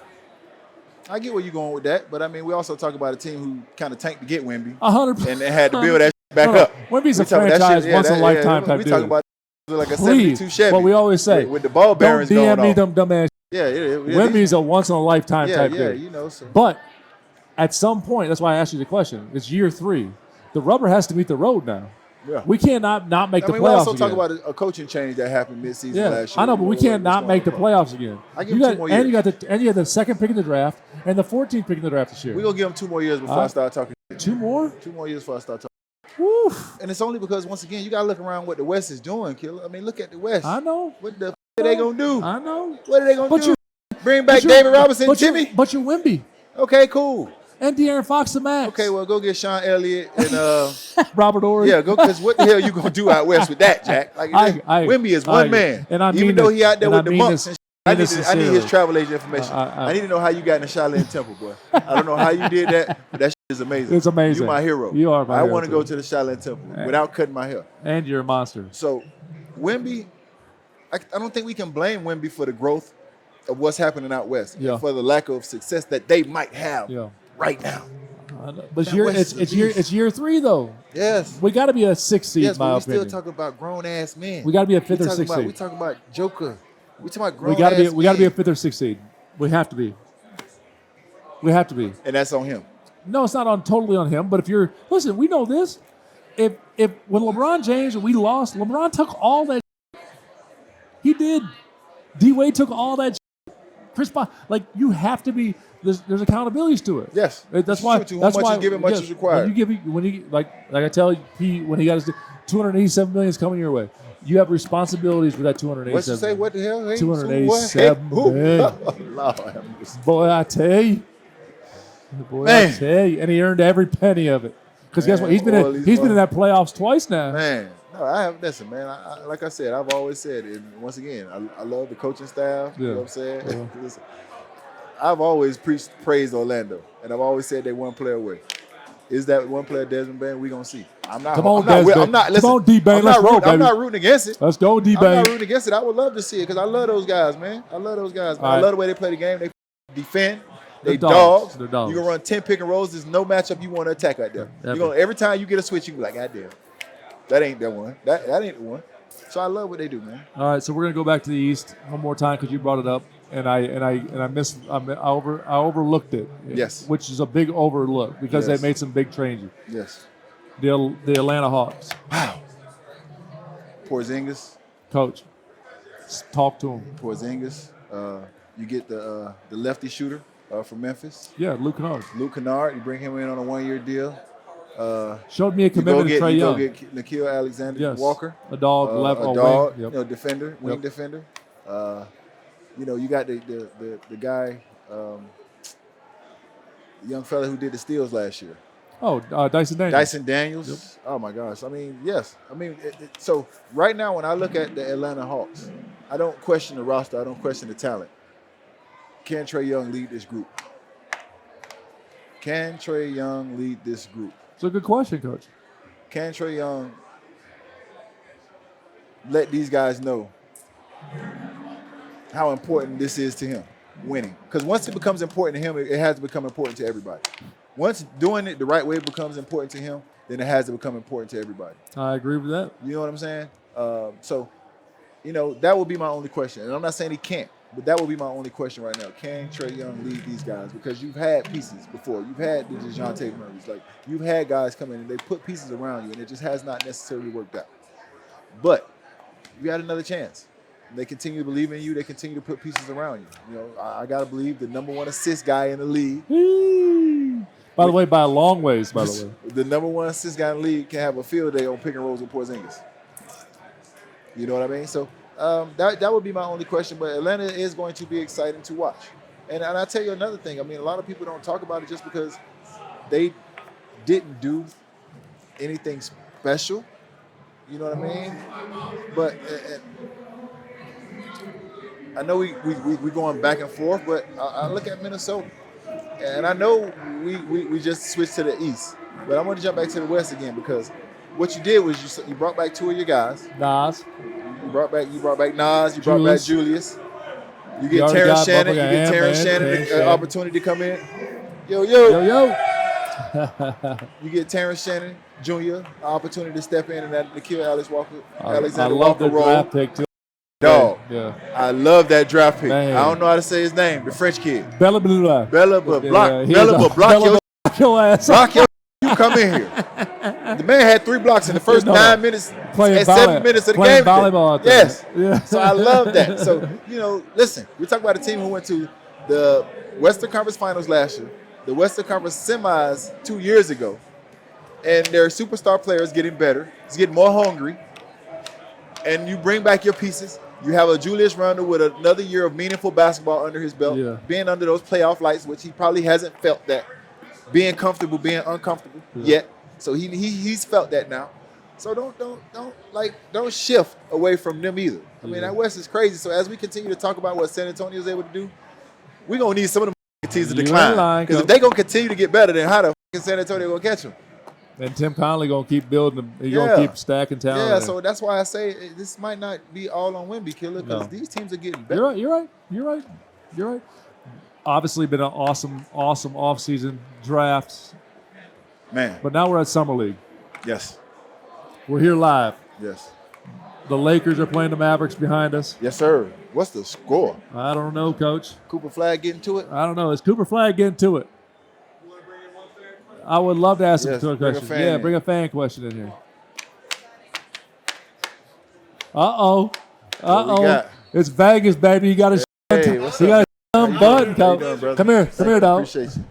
I get where you're going with that, but I mean, we also talk about a team who kind of tanked to get Wemby. 100%. And they had to build that shit back up. Wemby's a franchise, once-in-a-lifetime type dude. We talk about like a 72 Chevy. What we always say. With the ball bearings going off. Don't DM me them dumbass. Yeah. Wemby's a once-in-a-lifetime type dude. You know. So. But at some point, that's why I asked you the question. It's year 3. The rubber has to meet the road now. Yeah. We cannot not make the playoffs again. We also talk about a coaching change that happened mid-season last year. I know, but we can't not make the playoffs again. I give them 2 more years. And you got the second pick in the draft and the 14th pick in the draft this year. We're going to give them 2 more years before I start talking. 2 more? 2 more years before I start talking. Woof. And it's only because, once again, you got to look around what the West is doing, Killer. I mean, look at the West. I know. What the are they going to do? I know. What are they going to do? Bring back David Robinson, Timmy? But you're Wemby. Okay, cool. And De'Aaron Fox the max. Okay, well, go get Sean Elliott and Robert Ory. Yeah, go, because what the hell you gonna do out west with that, Jack? Like, Wemby is one man, and I mean even though he out there with the monks. I need sincerely. his travel agent information. I need to know how you got in the Shaolin Temple, boy. I don't know how you did that, but that shit is amazing. It's amazing. You're my hero. You are my hero. I want to go to the Shaolin Temple without cutting my hair. And you're a monster. So, Wemby, I don't think we can blame Wemby for the growth of what's happening out west, and for the lack of success that they might have right now. But it's year 3 though. Yes, we got to be a 6th seed. Yes, in my but we opinion. still talk about grown ass men. We got to be a 5th or 6th seed. We talk about Joker. We talk about grown. We got to be a 5th or 6th seed. We have to be. We have to be. And that's on him. No, it's not totally on him. But if you're we know this. If when LeBron James we lost, LeBron took all that. He did. D-Wade took all that. Chris Paul, like you have to be. There's accountabilities to it. Yes, that's why. That's why. Given much is required. When you I tell you, when he got his $287 million is coming your way. You have responsibilities for that 287. What's you say? What the hell? Hey, 287 million. Lord have mercy. Boy, I tell you. I tell you. And he earned every penny of it. Because guess what? He's been in that playoffs twice now. Man. No, I have. Listen, man. Like I said, I've always said, and once again, I love the coaching staff. You know what I'm saying? Yeah. Listen, I've always praised Orlando, and I've always said they one player away. Is that one player Desmond Bain? We're going to see. I'm not rooting against it. Let's go, D-Bain. I'm not rooting against it. I would love to see it because I love those guys, man. I love those guys. I love the way they play the game. They defend. They dogs. They're dogs. You can run 10 pick and rolls. There's no matchup you want to attack out there. Every time you get a switch, you be like, God damn, that ain't that one. That ain't the one. So I love what they do, man. All right, so we're gonna go back to the East one more time because you brought it up, and I overlooked it. Yes, which is a big overlook because they made some big changes. Yes, the Atlanta Hawks. Wow. Porzingis, coach, talk to him. Porzingis, you get the lefty shooter from Memphis. Yeah, Luke Kennard. You bring him in on a 1-year deal. Showed me a commitment to Trae Young. You go get Nickeil Alexander-Walker. A dog, defender, wing defender. You got the guy, the young fella who did the steals last year. Oh, Dyson Daniels. Dyson Daniels. Yep. Oh my gosh. I mean, yes. I mean, so right now when I look at the Atlanta Hawks, I don't question the roster. I don't question the talent. Can Trae Young lead this group? Can Trae Young lead this group? It's a good question, Coach. Can Trae Young let these guys know how important this is to him, winning? Because once it becomes important to him, it has to become important to everybody. Once doing it the right way becomes important to him, then it has to become important to everybody. I agree with that. You know what I'm saying? That would be my only question. And I'm not saying he can't, but that would be my only question right now. Can Trae Young lead these guys? Because you've had pieces before. You've had the DeJounte Murrays. Like, you've had guys come in and they put pieces around you, and it just has not necessarily worked out. But you got another chance. They continue to believe in you. They continue to put pieces around you. You know, I got to believe the number one assist guy in the league. By the way, by a long ways, by the way. The number one assist guy in the league can have a field day on pick and rolls with Porzingis. You know what I mean? So that would be my only question. But Atlanta is going to be exciting to watch. And I'll tell you another thing. I mean, a lot of people don't talk about it just because they didn't do anything special. You know what I mean? But I know we going back and forth, but I look at Minnesota. And I know we just switched to the East. But I want to jump back to the West again because what you did was you brought back two of your guys. Nas. You brought back Nas. You brought back Julius. You get Terrence Shannon. The opportunity to come in. Yo. You get Terrence Shannon Jr. an opportunity to step in and that Nickeil Alexander Walker role. Draft pick too. Dog. Yeah. I love that draft pick. Man. I don't know how to say his name. The French kid. Bella block your ass. Block your. You come in here. The man had 3 blocks in the first 9 minutes and 7 minutes of the game. Volleyball. Yes. Yeah. So I love that. So, listen, we talk about a team who went to the Western Conference Finals last year, the Western Conference Semis 2 years ago, and their superstar players getting better. It's getting more hungry. And you bring back your pieces. You have a Julius Randle with another year of meaningful basketball under his belt, being under those playoff lights, which he probably hasn't felt that. Being comfortable, being uncomfortable yet. So he's felt that now. So don't shift away from them either. I mean, that West is crazy. So as we continue to talk about what San Antonio is able to do, we're gonna need some of them teams to decline. Because if they're gonna continue to get better, then how the San Antonio gonna catch them? And Tim Conley gonna keep building them. He's gonna keep stacking talent. Yeah, so that's why I say this might not be all on Wemby, Killer, because these teams are getting better. You're right. Obviously been an awesome offseason draft. Man. But now we're at Summer League. Yes. We're here live. Yes. The Lakers are playing the Mavericks behind us. Yes, sir. What's the score? I don't know, Coach. Cooper Flag getting to it? I don't know. Is Cooper Flag getting to it? I would love to ask him a question. Bring a fan question in here. Uh-oh. It's Vegas, baby. You got a button. Come here, dog. Appreciate you.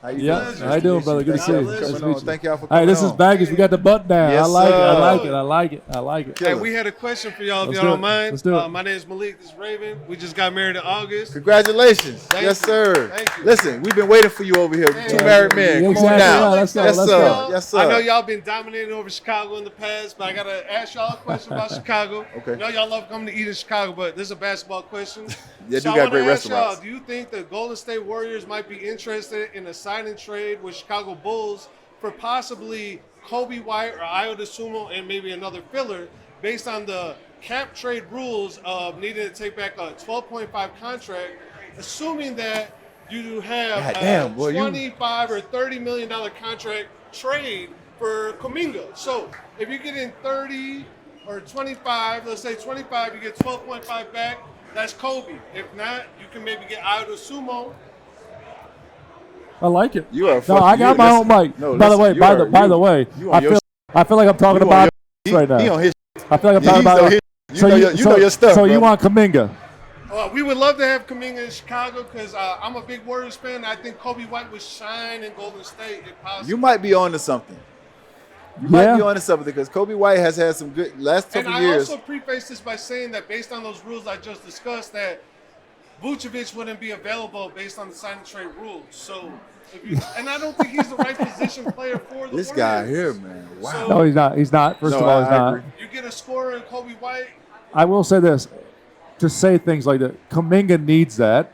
How you Yeah, doing? how you doing, brother? Good to see you. Thank Nice y'all to for meet coming you. on. Thank y'all for coming Hey, this is on. baggage. We got the button down. Yes, I like it. I sir. like it. I like it. I like it. Hey, we had a question for y'all, if Let's y'all do don't it. mind. Let's do it. My name is Malik. This is Raven. We just got married in August. Congratulations. Thank Yes, you. sir. Thank you. Listen, we've been waiting for you over here. Two married men. Come on Exactly. down. Yeah, let's go. Yes, Let's sir. go. Yes, sir. I know y'all been dominating over Chicago in the past, but I got to ask y'all a question about Chicago. Okay. I know y'all love coming to eat in Chicago, but this is a basketball question. Yeah, So you I got want great to ask restaurants. y'all, do you think the Golden State Warriors might be interested in a sign and trade with Chicago Bulls for possibly Kobe White or Ayo DeSumo and maybe another filler based on the cap trade rules of needing to take back a 12.5 contract, assuming that you have Goddamn, a boy, you- 25 or $30 million contract trade for Kuminga. So if you're getting 30 or 25, let's say 25, you get 12.5 back, that's Kobe. If not, you can maybe get Ayo DeSumo. I like it. You are No, fucking- I got you- my listen, own mic. no, by the listen, way, you by are- the by you- the way, you on I your feel I feel like I'm talking You on about your- right now. He on his. I feel like I'm Yeah, talking he's about. on his. You know your stuff. So you brother. want Kuminga? We would love to have Kuminga in Chicago because I'm a big Warriors fan. I think Kobe White would shine in Golden State if possible. You might be on to something. You might be on to something because Kobe White has had some good last And couple I years. also preface this by saying that based on those rules I just discussed, that Vucevic wouldn't be available based on the sign and trade rules. So, and I don't think he's the right position player for the This Warriors. guy here, man. Wow. So, No, he's not. He's not. First No, of all, I he's not. agree. you get a scorer in Kobe White. I will say this: to say things like that, Kuminga needs that.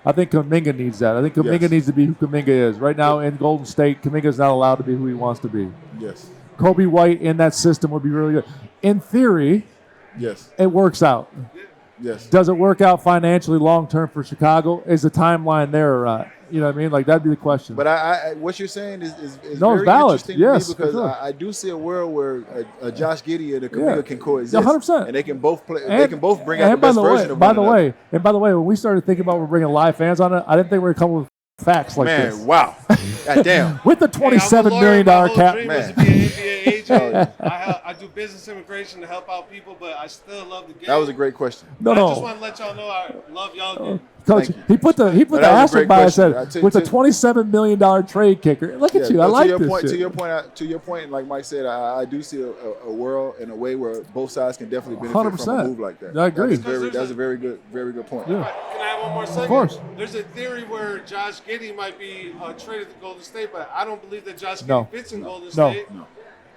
I think Kuminga needs that. I think Kuminga Yes. needs to be who Kuminga is right now in Golden State. Kuminga's not allowed to be who he wants to be. Yes. Kobe White in that system would be really good. In theory, Yes. it works out. Yes. Does it work out financially long term for Chicago? Is the timeline there or not? You know what I mean? Like that'd be the question. But I what you're saying is No, it's very valid. interesting Yes, to for me because sure. I do see a world where a Josh Giddey and a Kuminga Yeah. can coexist. 100%. And they can both play. And- they can both bring out the and by best the version way, of by one the another. way, and by the way, when we started thinking about bringing live fans on it, I didn't think we were coming with facts like Man, this. wow. God damn. With the $27 million cap, Dream Man. was to be an NBA agent. I do business immigration to help out people, but I still love the game. That was a great question. no, I just no, want to let y'all know I love y'all game. Coach, Thank you. he put the No, that was a asterisk great by it question. said To- with a to- $27 million trade kicker. Look at you, I no, like to your this point, shit. To your point, and like Mike said, I do see a world and a way where both sides can definitely benefit 100%. from a move like that. I agree. That's a very good point. Yeah. Can I have one more second? Of course. There's a theory where Josh Giddey might be traded to Golden State, but I don't believe that Josh Giddey No. fits in Golden No. State. No.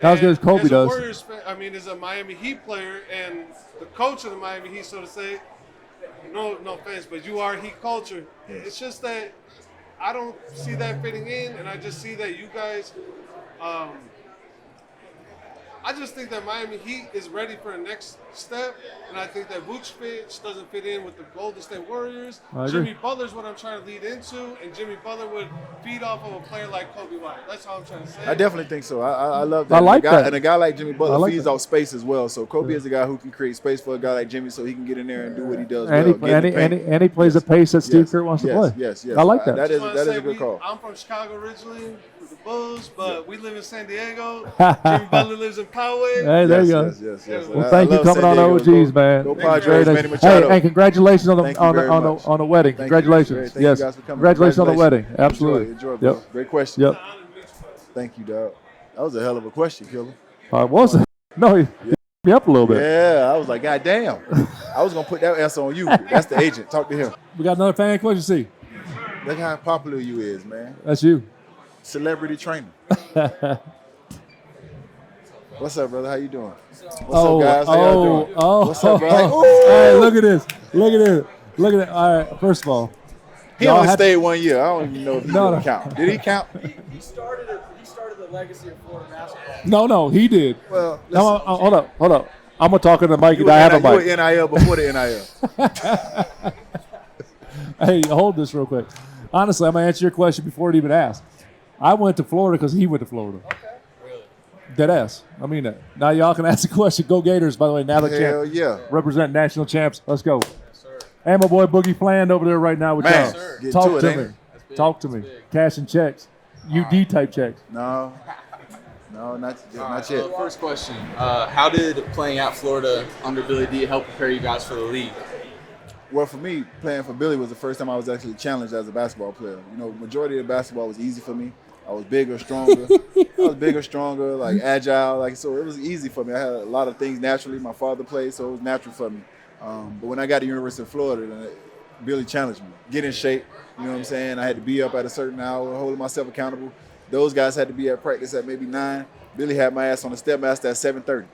Not as good as And Kobe as a does. Warriors fan, I mean, as a Miami Heat player and the coach of the Miami Heat, so to say, no offense, but you are Heat culture. It's just that I don't see that fitting in, and I just see that you guys. I just think that Miami Heat is ready for the next step, and I think that Vucevic doesn't fit in with the Golden State Warriors. I agree. Jimmy Butler's what I'm trying to lead into, and Jimmy Butler would feed off of a player like Kobe White. That's all I'm trying to say. I definitely think so. I love that. I like and a guy, that. And a guy like Jimmy I Butler like feeds that. off space as well. So Kobe is a guy who can create space for a guy like Jimmy so he can get in there and do what he does And, well. he, get in and, the he, paint. and, he, and he plays the pace that Steve Yes, Kerr wants to yes, play. yes. I like that. That is Just wanna a say good call. I'm from Chicago originally with the Bulls, but we live in San Diego. Jimmy Butler lives in Poway. Hey, there you go. Yes. Well, thank you coming on OGs, man. Go Thank you Padres, very Manny Hey, Machado. and congratulations on Thank the you on the, very on much. the on the wedding. Thank you. Congratulations. Thank Yes. you guys for coming. Congratulations on the wedding. Enjoy, Absolutely. enjoy, bro. Yep. Great question. Yep. Thank you, dog. That was a hell of a question, Killer. Was it? No, he beat me up a little bit. Yeah, I was like, God damn. I was gonna put that S on you. That's the agent. Talk to him. We got another fan question. See, Look how popular you is, man. that's you. Celebrity trainer. What's up, brother? How you doing? What's Oh, up, guys? How y'all doing? oh, What's up, bro? Hey, look at this. Look at this. Look at it. All right. First of all, He y'all only had- stayed 1 year. I don't even know if he No, didn't no. count. Did he count? He started the legacy of Florida basketball. no, he did. Well, No, listen, hold up. I'm gonna talk to the mic. you I have a were mic. NIL before the NIL. Hey, hold this real quick. Honestly, I'm gonna answer your question before it even asked. I went to Florida because he went to Florida. Okay. Really? Dead ass. I mean that. Now y'all can ask the question. Go Gators, by the way. Now the Hell champ. yeah. Represent national champs. Let's go. Yes, sir. And my boy Boogie Fland over there right now with Man, y'all. get Talk to it, to ain't me. it? That's big. Talk to That's me. big. Cash and checks. UD type checks. No, not yet. First question. How did playing at Florida under Billy D help prepare you guys for the league? Well, for me, playing for Billy was the first time I was actually challenged as a basketball player. You know, majority of the basketball was easy for me. I was bigger, stronger, like agile. Like, so it was easy for me. I had a lot of things naturally. My father played, so it was natural for me. But when I got to University of Florida, Billy challenged me. Get in shape. You know what I'm saying? I had to be up at a certain hour, holding myself accountable. Those guys had to be at practice at maybe 9. Billy had my ass on the Stepmaster at 7:30.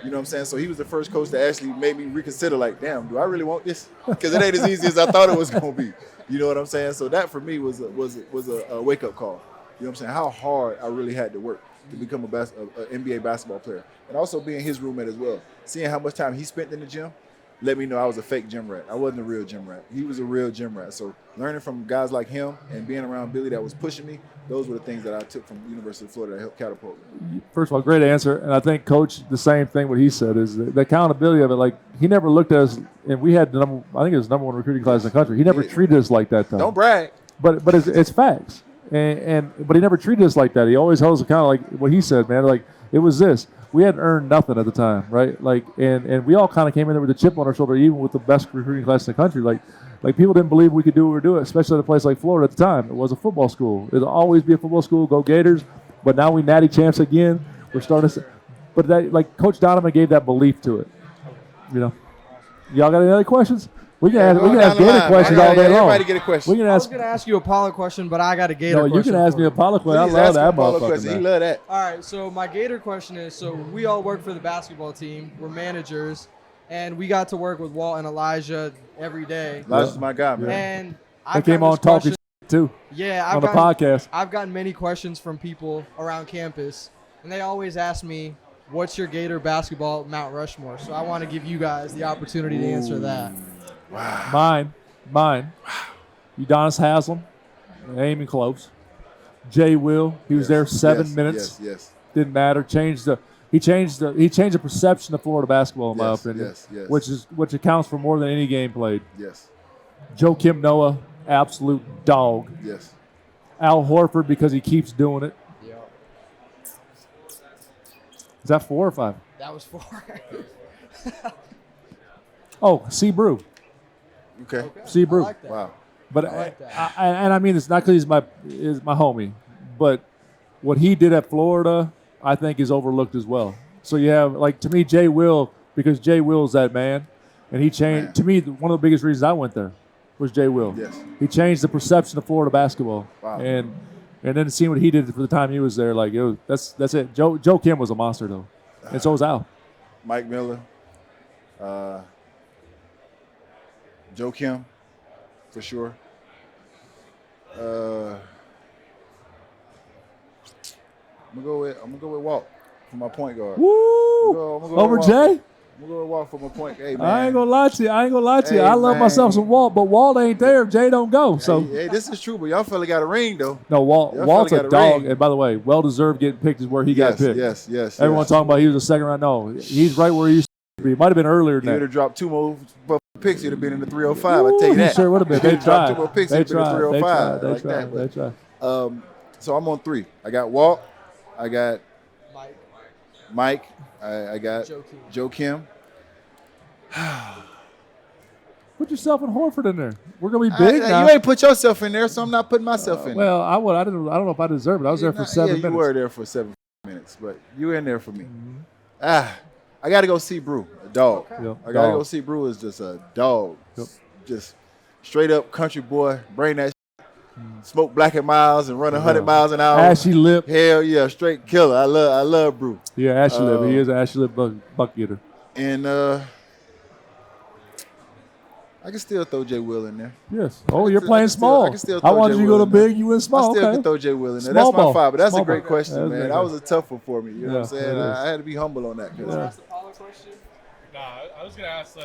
You know what I'm saying? So he was the first coach that actually made me reconsider, like, damn, do I really want this? Because it ain't as easy as I thought it was going to be. You know what I'm saying? So that for me was a wake-up call. You know what I'm saying? How hard I really had to work to become a NBA basketball player. And also being his roommate as well. Seeing how much time he spent in the gym let me know I was a fake gym rat. I wasn't a real gym rat. He was a real gym rat. So learning from guys like him and being around Billy that was pushing me, those were the things that I took from the University of Florida that helped catapult me. First of all, great answer. And I think Coach, the same thing what he said is the accountability of it. Like, he never looked at us, and we had I think it was the #1 recruiting class in the country. He never treated us like that, though. Don't brag. But it's facts. But he never treated us like that. He always held us accountable, like what he said, man. Like, it was this. We hadn't earned nothing at the time, right? Like, and we all kind of came in there with a chip on our shoulder, even with the best recruiting class in the country. Like people didn't believe we could do what we were doing, especially at a place like Florida at the time. It was a football school. It'll always be a football school. Go Gators. But now we natty champs again. We're starting to. But that, like, Coach Donovan gave that belief to it. You know. Y'all got any other questions? We can ask Gator questions all day long. Everybody get a question. I was going to ask you a Apollo question, but I got a Gator question. No, you can ask me a Apollo question. I love that motherfucker. He love that. All right, so my Gator question is, so we all work for the basketball team. We're managers, and we got to work with Walt and Elijah every day. Elijah's my guy, man. And they came on talking too. Yeah, on the podcast. I've gotten many questions from people around campus, and they always ask me, what's your Gator basketball Mount Rushmore? So I want to give you guys the opportunity to answer that. Wow. Mine. Udonis Haslam, ain't even close. Jay Will, he was there 7 minutes. Yes. Didn't matter. He changed the perception of Florida basketball, in my opinion. Yes. Which accounts for more than any game played. Yes. Joakim Noah, absolute dog. Yes. Al Horford, because he keeps doing it. Yeah. Is that 4 or 5? That was 4. Oh, C. Brew. Okay. C. Brew. I like that. Wow. But I like that. I mean, it's not because he's my homie, but what he did at Florida, I think, is overlooked as well. So you have, like, to me, Jay Will, because Jay Will's that man, and he changed. To me, one of the biggest reasons I went there was Jay Will. Yes. He changed the perception of Florida basketball. Wow. And then seeing what he did for the time he was there, like, that's it. Joe Kim was a monster though, and so was Al. Mike Miller. Joe Kim, for sure. I'm gonna go with Walt for my point guard. Woo! I'm gonna go Over with Jay? I'm gonna go with Walt for my point. Hey, man. I ain't gonna lie to you. Hey, I love man. myself some Walt, but Walt ain't there if Jay don't go. So Hey, this is true, but y'all fella got a ring though. no, Y'all Walt's fella a got a dog. ring. And by the way, well deserved getting picked is where he got picked. Yes. Everyone talking about he was a second round. No, he's right where he used to be. Might have been earlier He than would that. have dropped 2 more picks. He'd have been in the 305. I tell you that. He sure would have been. They He dropped 2 tried. more picks. They He'd been in the tried. 305. They like tried. that. They tried. But, so I'm on 3. I got Walt. I got Mike. I got Joe Kim. Put yourself and Horford in there. We're gonna be big now. You ain't put yourself in there, so I'm not putting myself in there. Well, I would. I don't know if I deserve it. I was there for 7 minutes. You were there for 7 minutes, but you were in there for me. I got to go see Brew, a dog. Yep. I got to go see Brew is just a dog. Yep. Just straight up country boy, bring that smoke Black and Miles and run 100 miles an hour. Ashy lip. Hell yeah, straight killer. I love Brew. Yeah, ashy lip. He is an ashy lip buck getter. And I can still throw Jay Will in there. Yes. Oh, you're playing small. I can still I throw wanted Jay you to go Will to in there. big. You went small. I still Okay. can throw Jay Will in there. Small That's my ball. 5, but that's Small a great ball. question, That was a man. great That was a tough one for me. You know what I'm Yeah, saying? it is. I had to be humble on that. Yeah. Nah, I was gonna ask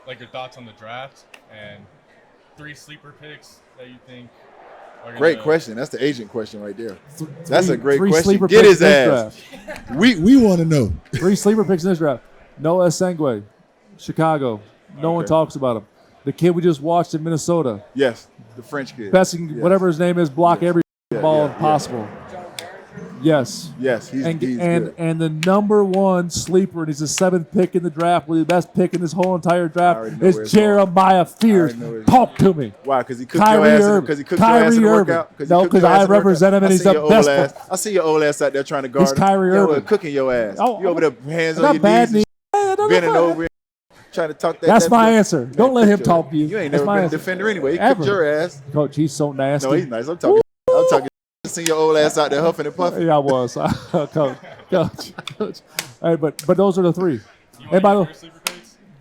like your thoughts on the draft and 3 sleeper picks that you think are gonna. Great question. That's the agent question right there. That's a great 3 question. sleeper Get picks his in this ass. draft. We want to know. 3 sleeper picks in this draft. Noah Sengue, Chicago. No one talks about him. The kid we just watched in Minnesota. Yes, the French kid. Best, Yes. whatever his name is, block every ball yeah. possible. Yes. Yes, he's And good. and the number one sleeper, and he's the 7th pick in the draft, the best pick in this whole entire draft, is Jeremiah Fears. Talk to me. Why? Because he cooked your ass. Because he cooked your ass in the workout. No, because I represent him, and he's the best. I see your old ass out there trying to guard. He's Kyrie Irving cooking your ass. Oh, you over there, hands on your knees, bending over, trying to talk that. That's my answer. Don't let him talk to you. You ain't never been a defender anyway. He cooked your ass. Coach, he's so nasty. No, he's nice. I'm talking. See your old ass out there huffing and puffing. Yeah, I was. Coach. Hey, but those are the three. And by the way,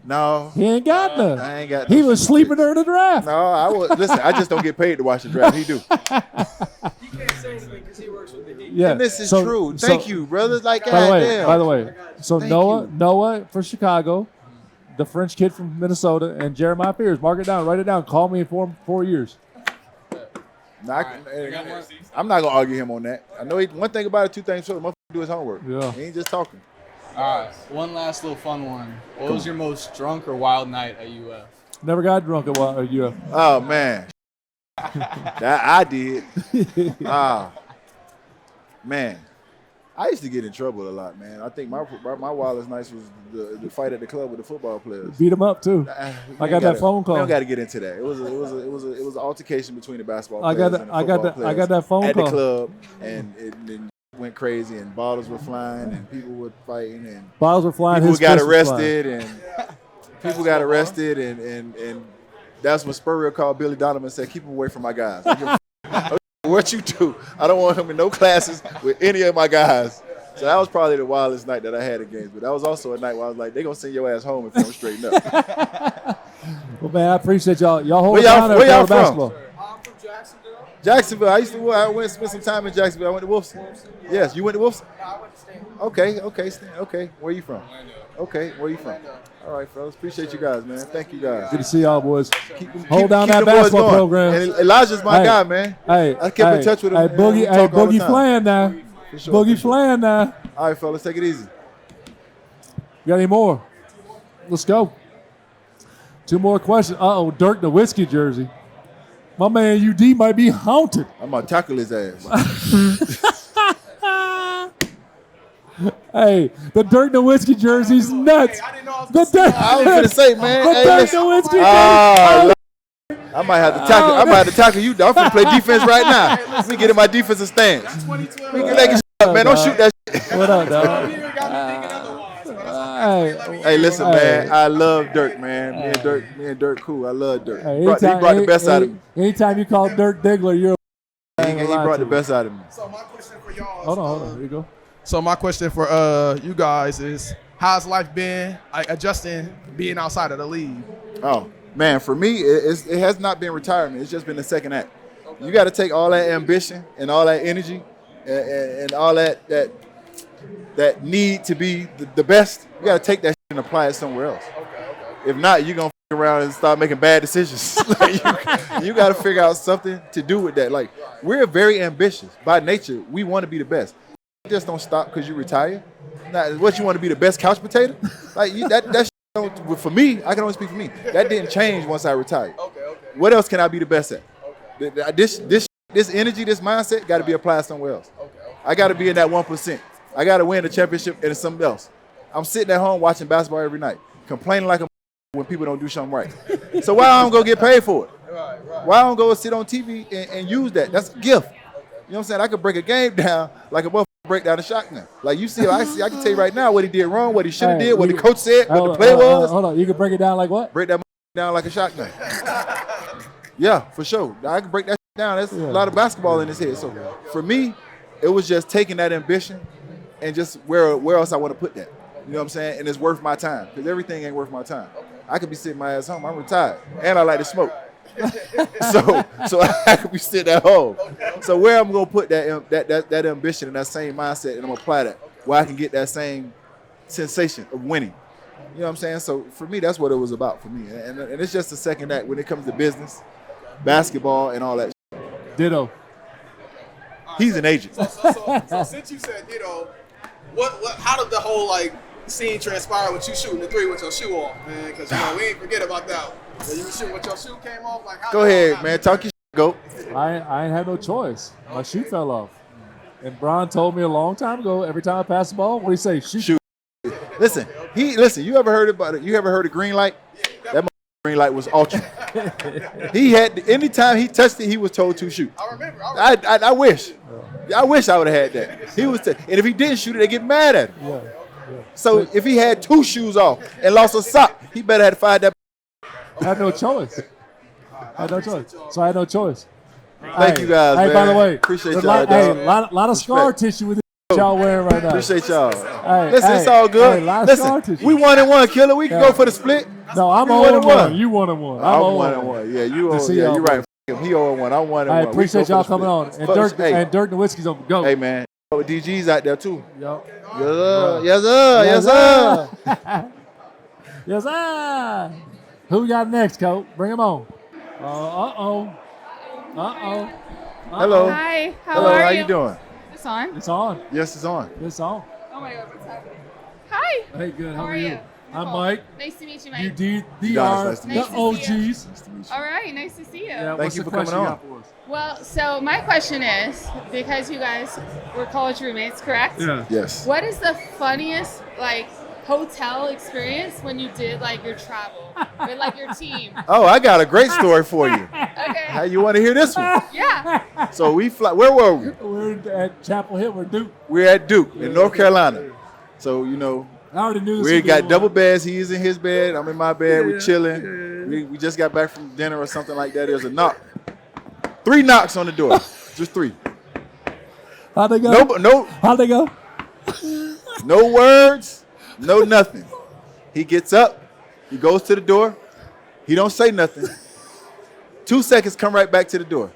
no, he ain't got none. I ain't got. He was sleeping during the draft. No, I was. Listen, I just don't get paid to watch the draft. He do. He can't say anything because he works with the Heat. Yeah, and this is true. Thank you, brothers. Like, by the way, so Noah for Chicago, the French kid from Minnesota, and Jeremiah Fears. Mark it down. Write it down. Call me in 4 years. I'm not gonna argue him on that. I know one thing about it, two things. So the motherfucker do his homework. Yeah. He ain't just talking. All right, one last little fun one. What was your most drunk or wild night at UF? Never got drunk at UF. Oh man, that I did. Man, I used to get in trouble a lot, man. I think my wildest nights was the fight at the club with the football players. Beat them up too. I got that phone call. We don't got to get into that. It was an altercation between the basketball players and the I got that phone at call the club, and it went crazy, and bottles were flying, and people were fighting, and bottles were flying. People got arrested, and that's when Spurrier called Billy Donovan and said, "Keep him away from my guys." What you do? I don't want him in no classes with any of my guys. So that was probably the wildest night that I had at games. But that was also a night where I was like, they're going to send your ass home if you don't straighten up. Well, man, I appreciate y'all. Y'all hold down there. Where y'all from? I'm from Jacksonville. Jacksonville. I went and spent some time in Jacksonville. I went to Wolfson. Yes, you went to Wolfson? No, I went to Stanford. Okay. Where you from? Okay, where you from? All right, fellas. Appreciate you guys, man. Thank you guys. Good to see y'all, boys. Hold down that basketball program. And Elijah's my guy, man. I kept in touch with him. Boogie flying now. Boogie flying now. All right, fellas. Take it easy. You got any more? Let's go. 2 more questions. Dirk Nowitzki jersey. My man UD might be haunted. I'm going to tackle his ass. Hey, the Dirk Nowitzki jersey's nuts. I didn't know I was I was going to say, man. The Dirk Nowitzki jersey. I might have to tackle. I might have to tackle you. I'm finna play defense right now. Let me get in my defensive stance. We can make it up, man. Don't shoot that shit. What up, dog? Hey, listen, man. I love Dirk, man. Me and Dirk, cool. I love Dirk. He brought the best out of me. Anytime you call Dirk Diggler, you're. He brought the best out of me. So my question for y'all. Hold on. Here you go. So my question for you guys is, how's life been adjusting being outside of the league? Oh, man, for me, it has not been retirement. It's just been the second act. Okay. You got to take all that ambition and all that energy and all that need to be the best. You got to take that shit and apply it somewhere else. Okay. If not, you're going to f around and start making bad decisions. You got to figure out something to do with that. Like, we're very ambitious. By nature, we want to be the best. Just don't stop because you retire. Now, what, you want to be the best couch potato? Like that shit for me, I can only speak for me. That didn't change once I retired. Okay. What else can I be the best at? Okay. This energy, this mindset got to be applied somewhere else. Okay. I got to be in that 1%. I got to win the championship and it's something else. I'm sitting at home watching basketball every night, complaining like a when people don't do something right. So why I don't go get paid for it? Right. Why I don't go sit on TV and use that? That's a gift. You know what I'm saying? I could break a game down like a motherfucker break down a shotgun. Like I can tell you right now what he did wrong, what he should have did, what the coach said, what the play was. Hold on, you can break it down like what? Break that down like a shotgun. Yeah, for sure. I can break that down. There's a lot of basketball in his head. So for me, it was just taking that ambition and just where else I want to put that. You know what I'm saying? And it's worth my time because everything ain't worth my time. I could be sitting my ass home. I'm retired and I like to smoke. so I could be sitting at home. So where I'm gonna put that ambition and that same mindset, and I'm gonna apply that where I can get that same sensation of winning. You know what I'm saying? So for me, that's what it was about for me, and it's just the second act when it comes to business, basketball, and all that. Ditto. He's an agent. So since you said ditto, how did the whole scene transpire with you shooting the three with your shoe off, man? Because we ain't forget about that one. You were shooting with your shoe came off. Go ahead, man. Talk your shit, go. I ain't had no choice. My shoe fell off. And Bron told me a long time ago, every time I pass the ball, what do you say? Shoot. Listen, you ever heard about it? You ever heard of green light? That green light was ultra. He had anytime he touched it, he was told to shoot. I remember. I wish I would have had that. He was, and if he didn't shoot it, they get mad at him. Yeah. So if he had 2 shoes off and lost a sock, he better have to find that. I had no choice. So I had no choice. Thank you guys, man. Hey, by the way, Appreciate a y'all. lot of scar tissue with y'all wearing right now. Appreciate y'all. Hey, Listen, it's all good. Listen, we 1-1, Killer. We can go for the split. No, I'm We 0-1. You 1-1. I'm 1-1. Yeah, you right. He 0-1. I'm 1-1. I appreciate y'all coming on. And Dirk Nowitzki's on the go. Hey, man. DG's out there, too. Yep. Yes, sir. Yes, sir. Who we got next, Coach? Bring him on. Uh-oh. Hello. Hi. Hello. How you doing? It's on. It's on. Yes, it's on. It's on. Oh my God, what's happening? Hi. Hey, good. How are you? I'm Nicole. Mike. Nice to meet you, Mike. You Nice are to the meet you. OGs. All right, nice to see you. Yeah, Thank what's you the for coming question you on. got for us? Well, so my question is, because you guys were college roommates, correct? Yeah. Yes. What is the funniest, hotel experience when you did, your travel with, your team? Oh, I got a great story for you. Okay. How you want to hear this one? Yeah. So we fly. Where were we? We're at Chapel Hill. We're Duke. We're at Duke in North Carolina. So I already knew this. we would be got one. double beds. He's in his bed. I'm in my bed. We're chilling. We just got back from dinner or something like that. There's a knock. 3 knocks on the door. Just 3. How'd they go? No. How'd they go? No words. No nothing. He gets up. He goes to the door. He don't say nothing. 2 seconds, come right back to the door.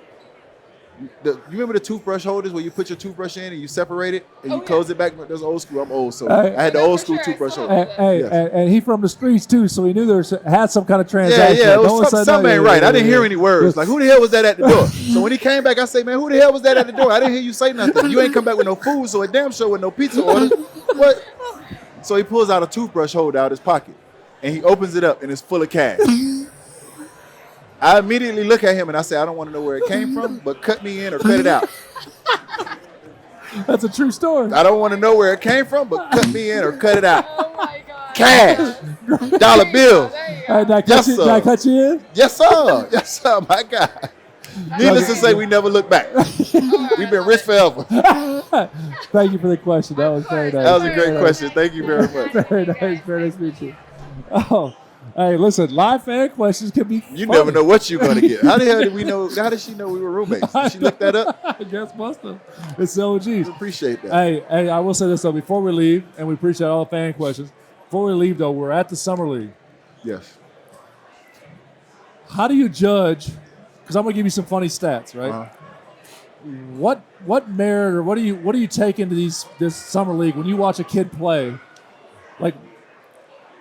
You remember the toothbrush holders where you put your toothbrush in and you separate it and you close it back? That's old school. I'm old, so I had the old school toothbrush holder. And he from the streets too, so he knew had some kind of transaction. Yeah, it was something ain't right. I didn't hear any words. Like, who the hell was that at the door? So when he came back, I say, man, who the hell was that at the door? I didn't hear you say nothing. You ain't come back with no food, so a damn sure with no pizza order. What? So he pulls out a toothbrush holder out of his pocket and he opens it up and it's full of cash. I immediately look at him and I say, I don't want to know where it came from, but cut me in or cut it out. That's a true story. I don't want to know where it came from, but cut me in or cut it out. Oh my God. Cash. Dollar bills. Did I cut you in? Yes, sir. Yes, sir. My God. Needless to say, we never look back. We've been rich forever. Thank you for the question. That was very nice. That was a great question. Thank you very much. Very nice. Very nice to meet you. Oh, hey, listen, live fan questions can be You funny. never know what you're going to get. How the hell did we know? How did she know we were roommates? Did she look that up? I guess must have. It's the OGs. Appreciate that. Hey, I will say this, though, before we leave, and we appreciate all the fan questions, before we leave, though, we're at the Summer League. Yes. How do you judge, because I'm going to give you some funny stats, right? Uh-huh. What merit or what do you take into this Summer League when you watch a kid play? Like,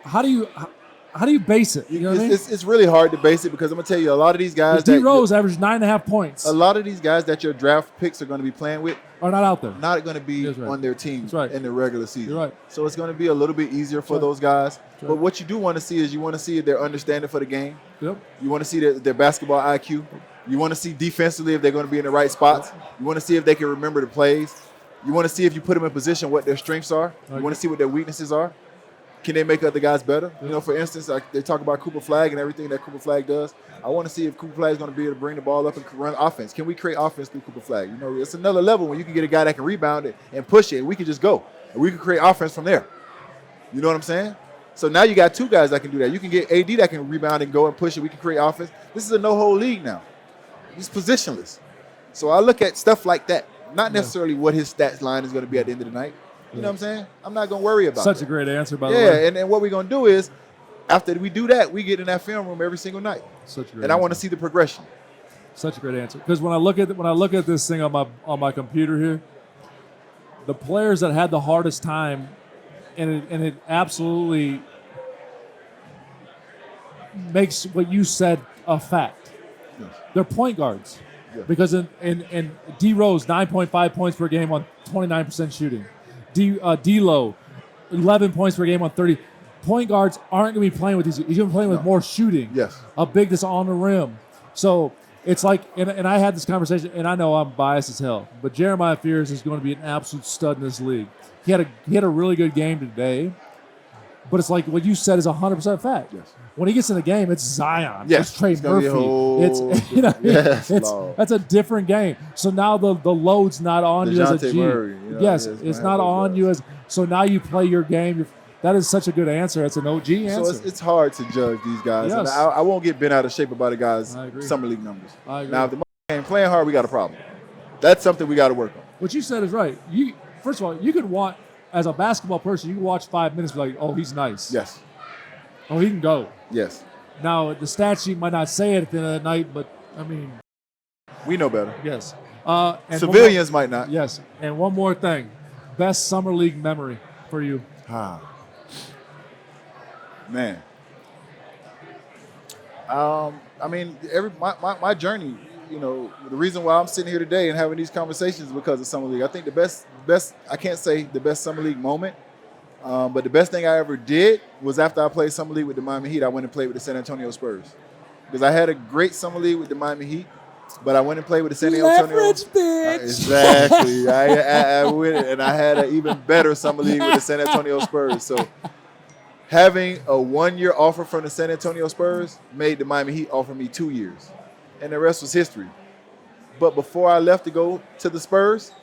how do you base it? You know what I mean? It's really hard to base it because I'm gonna tell you a lot of these guys. D Rose averaged 9.5 points. A lot of these guys that your draft picks are going to be playing with are not out there. Not going to be That's right. on their team That's right. in the regular season. You're right. So it's going to be a little bit easier for That's right. those guys. That's right. But what you do want to see is you want to see their understanding for the game. Yep. You want to see their basketball IQ. You want to see defensively if they're going to be in the right spots. You want to see if they can remember the plays. You want to see if you put them in position what their strengths are. You want to see what their weaknesses are. Can they make other guys better? You know, for instance, like they talk about Cooper Flag and everything that Cooper Flag does. I want to see if Cooper Flag is going to be able to bring the ball up and run offense. Can we create offense through Cooper Flag? You know, it's another level when you can get a guy that can rebound it and push it, and we can just go. And we can create offense from there. You know what I'm saying? So now you got 2 guys that can do that. You can get AD that can rebound and go and push it. We can create offense. This is a no-hole league now. He's positionless. So I look at stuff like that, not necessarily what his stats line is going to be at the end of the night. You know what I'm saying? I'm not going to worry about Such that. a great answer, by the way. Yeah, and what we're going to do is, after we do that, we get in that film room every single night. Such a great and I want to answer. see the progression. Such a great answer. Because when I look at this thing on my computer here, the players that had the hardest time, and it absolutely makes what you said a fact. Yes. They're point guards. Yeah. Because in D Rose 9.5 points per game on 29% shooting. D-Lo, 11 points per game on 30. Point guards aren't going to be playing with these. He's going to be playing with more shooting. Yes. A big that's on the rim. So It's like, and I had this conversation, and I know I'm biased as hell, but Jeremiah Fears is going to be an absolute stud in this league. He had a really good game today, but it's like what you said is 100% fact. Yes. When he gets in the game, it's Zion. Yes. It's Trey Murphy. That's a different game. So now the load's not on you as a G. Murray, yes, it's not on you as. So now you play your game. That is such a good answer. That's an OG answer. So it's hard to judge these guys. Yes. And I won't get bent out of shape about the guys' summer league numbers. I agree. Now, if the ain't playing hard, we got a problem. That's something we got to work on. What you said is right. First of all, you could watch, as a basketball person, you can watch 5 minutes and be like, oh, he's nice. Yes. Oh, he can go. Yes. Now, the stat sheet might not say it at the end of the night, but, I mean. We know better. Yes. And civilians might not. Yes. And one more thing. Best summer league memory for you. Man. I mean, my journey, you know, the reason why I'm sitting here today and having these conversations is because of summer league. I think the best, I can't say the best summer league moment, but the best thing I ever did was after I played summer league with the Miami Heat, I went and played with the San Antonio Spurs. Because I had a great summer league with the Miami Heat, but I went and played with the San Antonio. Leverage, bitch. Exactly. I went and I had an even better summer league with the San Antonio Spurs. So having a 1-year offer from the San Antonio Spurs made the Miami Heat offer me 2 years. And the rest was history. But before I left to go to the Spurs,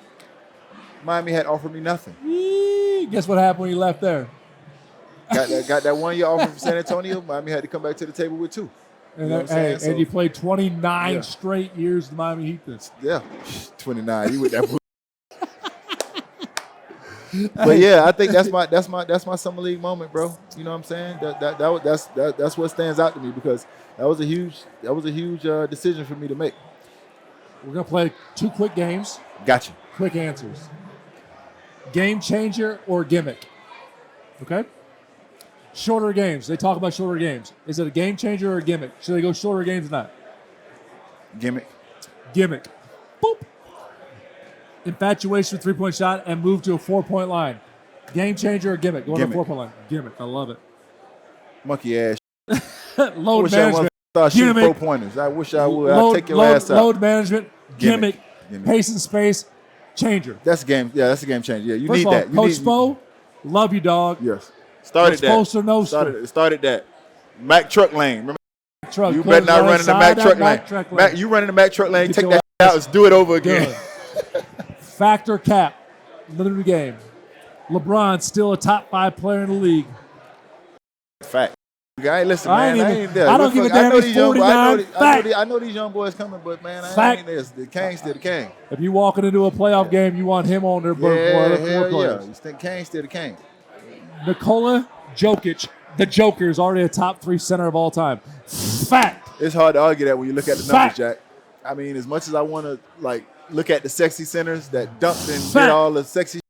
Miami had offered me nothing. Guess what happened when you left there? Got that 1-year offer from San Antonio. Miami had to come back to the table with 2. And, and you played 29 straight years the Miami Heat. This. Yeah, 29. You with that. But yeah, I think that's my summer league moment, bro. You know what I'm saying? That's what stands out to me because that was a huge decision for me to make. We're gonna play 2 quick games. Gotcha. Quick answers. Game changer or gimmick? Okay. Shorter games. They talk about shorter games. Is it a game changer or a gimmick? Should they go shorter games or not? Gimmick. Gimmick. Boop. Infatuation with 3-point shot and move to a 4-point line. Game changer or gimmick? Going to a 4-point line. Gimmick. I love it. Monkey ass. Load management. Start shooting 4-pointers. I wish I would. I'd take your ass out. Load management. Gimmick. Pace and space. Changer. That's a game. Yeah, that's a game changer. Yeah, you First need of all, that. Coach Spo, love you, dog. Yes. Started that. Started that. Mac truck lane. Remember? Truck. You better not run in the Mac truck lane. Mac, you run in the Mac truck lane. Take that out. Let's do it over again. Factor cap. Another new game. LeBron still a top 5 player in the league. Fact. Listen, man. I don't give a damn. It's 49. I know these young boys coming, but man, I ain't this. The Kang's still the King. If you walking into a playoff game, you want him on there. Yeah. You think Kang's still the King. Nikola Jokic, the Joker, is already a top 3 center of all time. Fact. It's hard to argue that when you look at the numbers, Jack. I mean, as much as I want to look at the sexy centers that dumped and did all the sexy.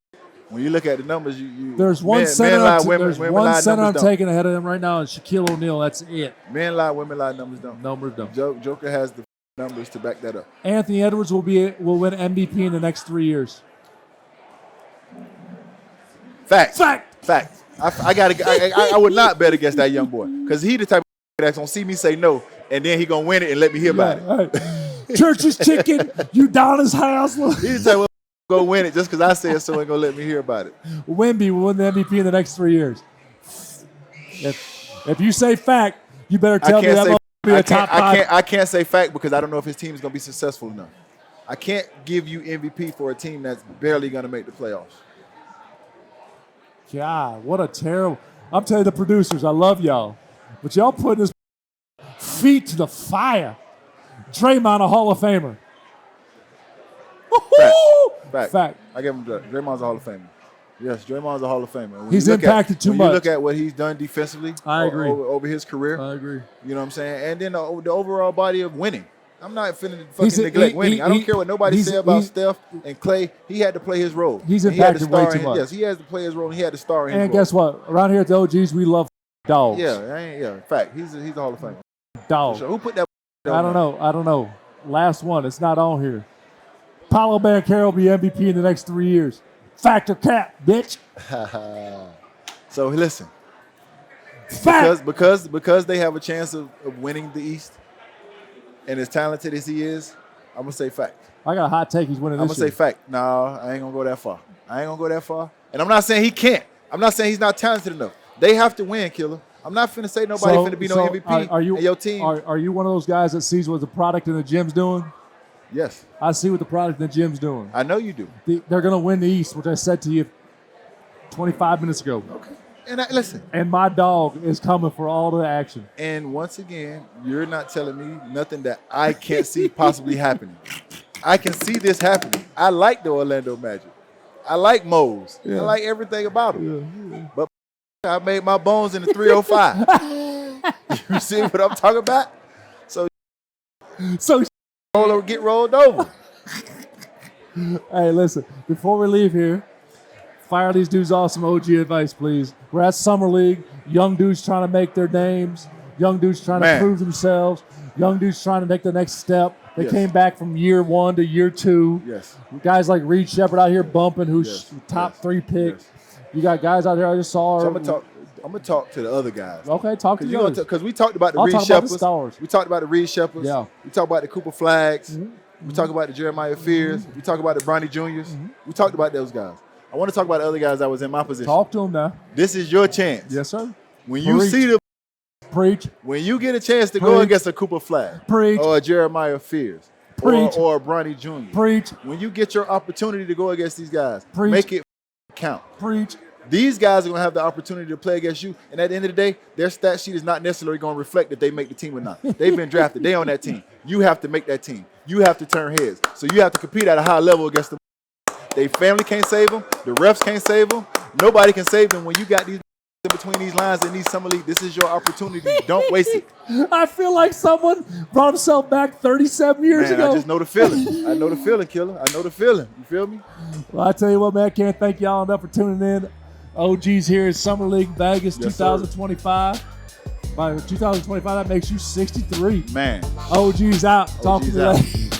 When you look at the numbers, there's one center I'm taking ahead of him right now, and Shaquille O'Neal. That's it. Men lie, women lie, numbers don't. Numbers don't. Joker has the numbers to back that up. Anthony Edwards will win MVP in the next 3 years. Fact. I would not bet against that young boy because he the type of that's gonna see me say no, and then he gonna win it and let me hear about it. Right. Church's chicken, you down his house. He the type of go win it just because I said so and gonna let me hear about it. Wemby will win the MVP in the next 3 years. If you say fact, you better tell me that will be a top 5. I can't say fact because I don't know if his team is gonna be successful enough. I can't give you MVP for a team that's barely gonna make the playoffs. God, what a terrible. I'm telling you, the producers, I love y'all. But y'all putting his feet to the fire. Draymond, a Hall of Famer. Fact. I give him that. Draymond's a Hall of Famer. Yes, Draymond's a Hall of Famer. When he's impacted too much. When you look at what he's done defensively I agree. Over his career. I agree. You know what I'm saying? And then the overall body of winning. I'm not finna fucking neglect winning. I don't care what nobody say about Steph and Clay. He had to play his role. He's impacted way too much. Yes, he has to play his role, and he had to star in his role. And guess what? Around here at the OGs, we love dogs. Yeah, fact. He's a Hall of Famer. Dog. Sure. Who put that? I don't know. Last one. It's not on here. Paolo Banchero will be MVP in the next 3 years. Factor cap, bitch. So listen. Fact. Because they have a chance of winning the East. and as talented as he is, I'm going to say fact. I got a hot take. He's winning I'm this going to say year. fact. No, I ain't going to go that far. I ain't going to go that far. And I'm not saying he can't. I'm not saying he's not talented enough. They have to win, Killer. I'm not finna say nobody finna be no MVP are you, in your team. Are you one of those guys that sees what the product in the gym's doing? Yes. I see what the product in the gym's doing. I know you do. They're going to win the East, which I said to you 25 minutes ago. Okay. And listen. And my dog is coming for all the action. And once again, you're not telling me nothing that I can't see possibly happening. I can see this happening. I like the Orlando Magic. I like Mose. Yeah. I like everything about him. Yeah. But I made my bones in the 305. You see what I'm talking about? So get rolled over. Hey, listen, before we leave here, fire these dudes off some OG advice, please. We're at Summer League. Young dudes trying to make their names. Young dudes trying to prove themselves. Young dudes trying to make the next step. They came back from year 1 to year 2. Yes. Guys like Reed Shepard out here bumping, who's top 3 pick. Yes. You got guys out there I just saw. So I'm gonna talk to the other guys. Okay, talk to you. Because we talked about the I'll Reed talk about Shepherds. the stars. We talked about the Reed Shepherds. Yeah. We talked about the Cooper Flags. We talked about the Jeremiah Fears. We talked about the Bronny Juniors. We talked about those guys. I want to talk about the other guys that was in my position. Talk to them now. This is your chance. Yes, sir. When you see the preach, when you get a chance to go against a Cooper Flag or a Jeremiah Fears or a Bronny Jr. Preach. When you get your opportunity to go against these guys, Preach. make it count. Preach. These guys are going to have the opportunity to play against you, and at the end of the day, their stat sheet is not necessarily going to reflect that they make the team or not. They've been drafted. They on that team. You have to make that team. You have to turn heads. So you have to compete at a high level against them. Their family can't save them. The refs can't save them. Nobody can save them. When you got these in between these lines in these summer league, this is your opportunity. Don't waste it. I feel like someone brought himself back 37 years ago. I just know the feeling. I know the feeling, Killer. I know the feeling. You feel me? Well, I tell you what, man, I can't thank y'all enough for tuning in. OGs here in Summer League Vegas 2025. By 2025, that makes you 63. Man. OGs out. Talk to you out. later.